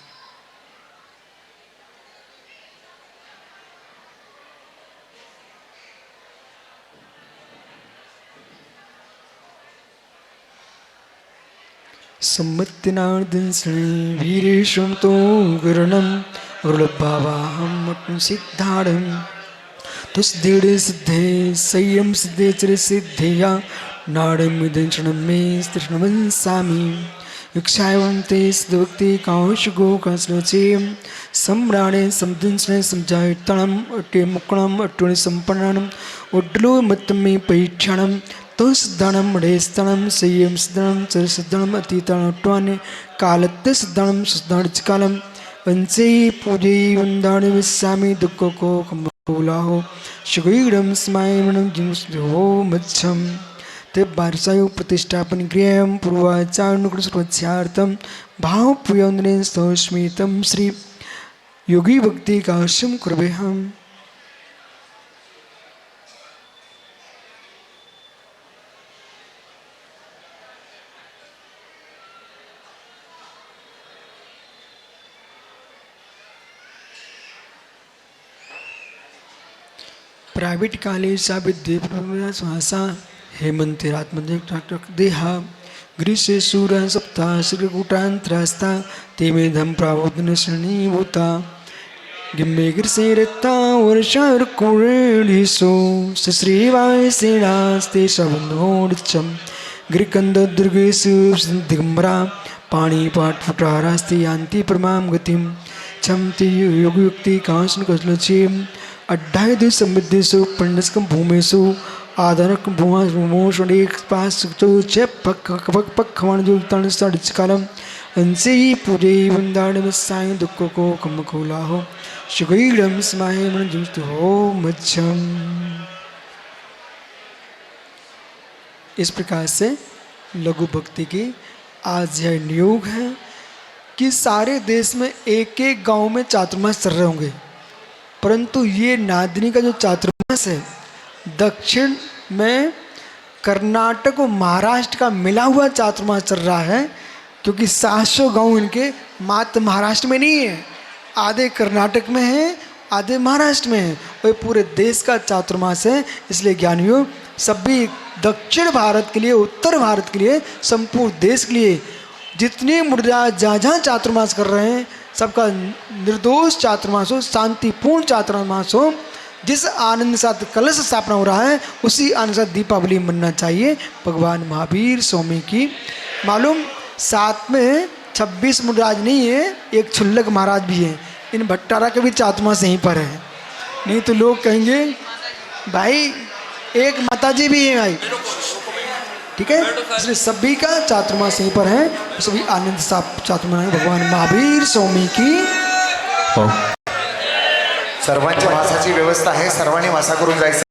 सम्मतिनार्दन वीरेशम तो गुरुणम गुरुलभावाहम सिद्धाड़म तुष्दीड़ सिद्धे संयम सिद्धे चर सिद्धेया नाड़मिदंशणम में स्त्रिष्णवंसामी युक्षायवं ते सिद्धभक्ति कांशगो कांसलोचेयम सम्राणे समदिंसने समजायतणम अट्टे मुक्णम अट्टुनि संपन्नम उड्डलो मत्तमे पैक्षणम तुसदणम मणेस्तणम संयम सिद्धणम चर सिद्धणम अतीतणट्वाने कालत्य सिद्धणम सुसदणचकालम वंशे पूजे वंदाणि विस्सामि दुःखो को कमलाहो शुगीडम स्मायमणम जिंसो मच्छम। ते बारसायु प्रतिष्ठापन क्रियायां पूर्वाचारण सुरक्षार्थम भाव प्रयोजन स्तोस्मितम श्री योगी भक्ति काश्यम कुर्बे हम। प्राइवेट काले सा विद्या श्वासा हेमंतिरात्मदेहा ग्रीष्मे सूर सप्ता श्रीकूटांतरास्ता ते मेधम प्रावोदन श्रेणीभूता गिम्मे गिरसे रत्ता वर्षार्कुणेशो श्रीवाय सेनास्ते शबंधोड़चम गिरिकंद दुर्गेशु दिगंबरा पाणीपाठ फुटारास्ते यान्ति परमां गतिम छमति योगयुक्ति कांसन कसलचेम अड्ढायु समृद्धेशु पंडस्कम भूमेशु आधरक भूमाशुडेक पास चे पक्खवण जो तण सड़कालम अंसे ही पूजे वंदाण में साई दुख को कम खोला हो शुगीड़म स्माहे मन जुस्त हो मच्छम। इस प्रकार से लघु भक्ति की आज यह नियोग है कि सारे देश में एक एक गांव में चातुर्मास चल रहे होंगे, परंतु ये नादिनी का जो चातुर्मास है दक्षिण में कर्नाटक और महाराष्ट्र का मिला हुआ चातुर्मास चल रहा है, क्योंकि 700 गांव इनके मात्र महाराष्ट्र में नहीं है, आधे कर्नाटक में है, आधे महाराष्ट्र में है, और पूरे देश का चातुर्मास है। इसलिए ज्ञानियों, सभी दक्षिण भारत के लिए, उत्तर भारत के लिए, संपूर्ण देश के लिए जितने मुर्जा जहाँ जहाँ चातुर्मास कर रहे हैं सबका निर्दोष चातुर्मास हो, शांतिपूर्ण चातुर्मास हो। जिस आनंद के साथ कलश स्थापना हो रहा है उसी आनंद के साथ दीपावली मनना चाहिए भगवान महावीर स्वामी की। मालूम साथ में 26 मुराज नहीं है, एक छुल्लक महाराज भी है। इन भट्टारा के भी चातुर्मास यहीं पर है, नहीं तो लोग कहेंगे भाई एक माताजी भी है भाई, ठीक है। इसलिए सभी का चातुर्मास यहीं पर है, सभी आनंद साथ चातुर्मास भगवान महावीर स्वामी की।
सर्वांच्या वासाची व्यवस्था आहे, सर्वांनी वासा करून जायचं।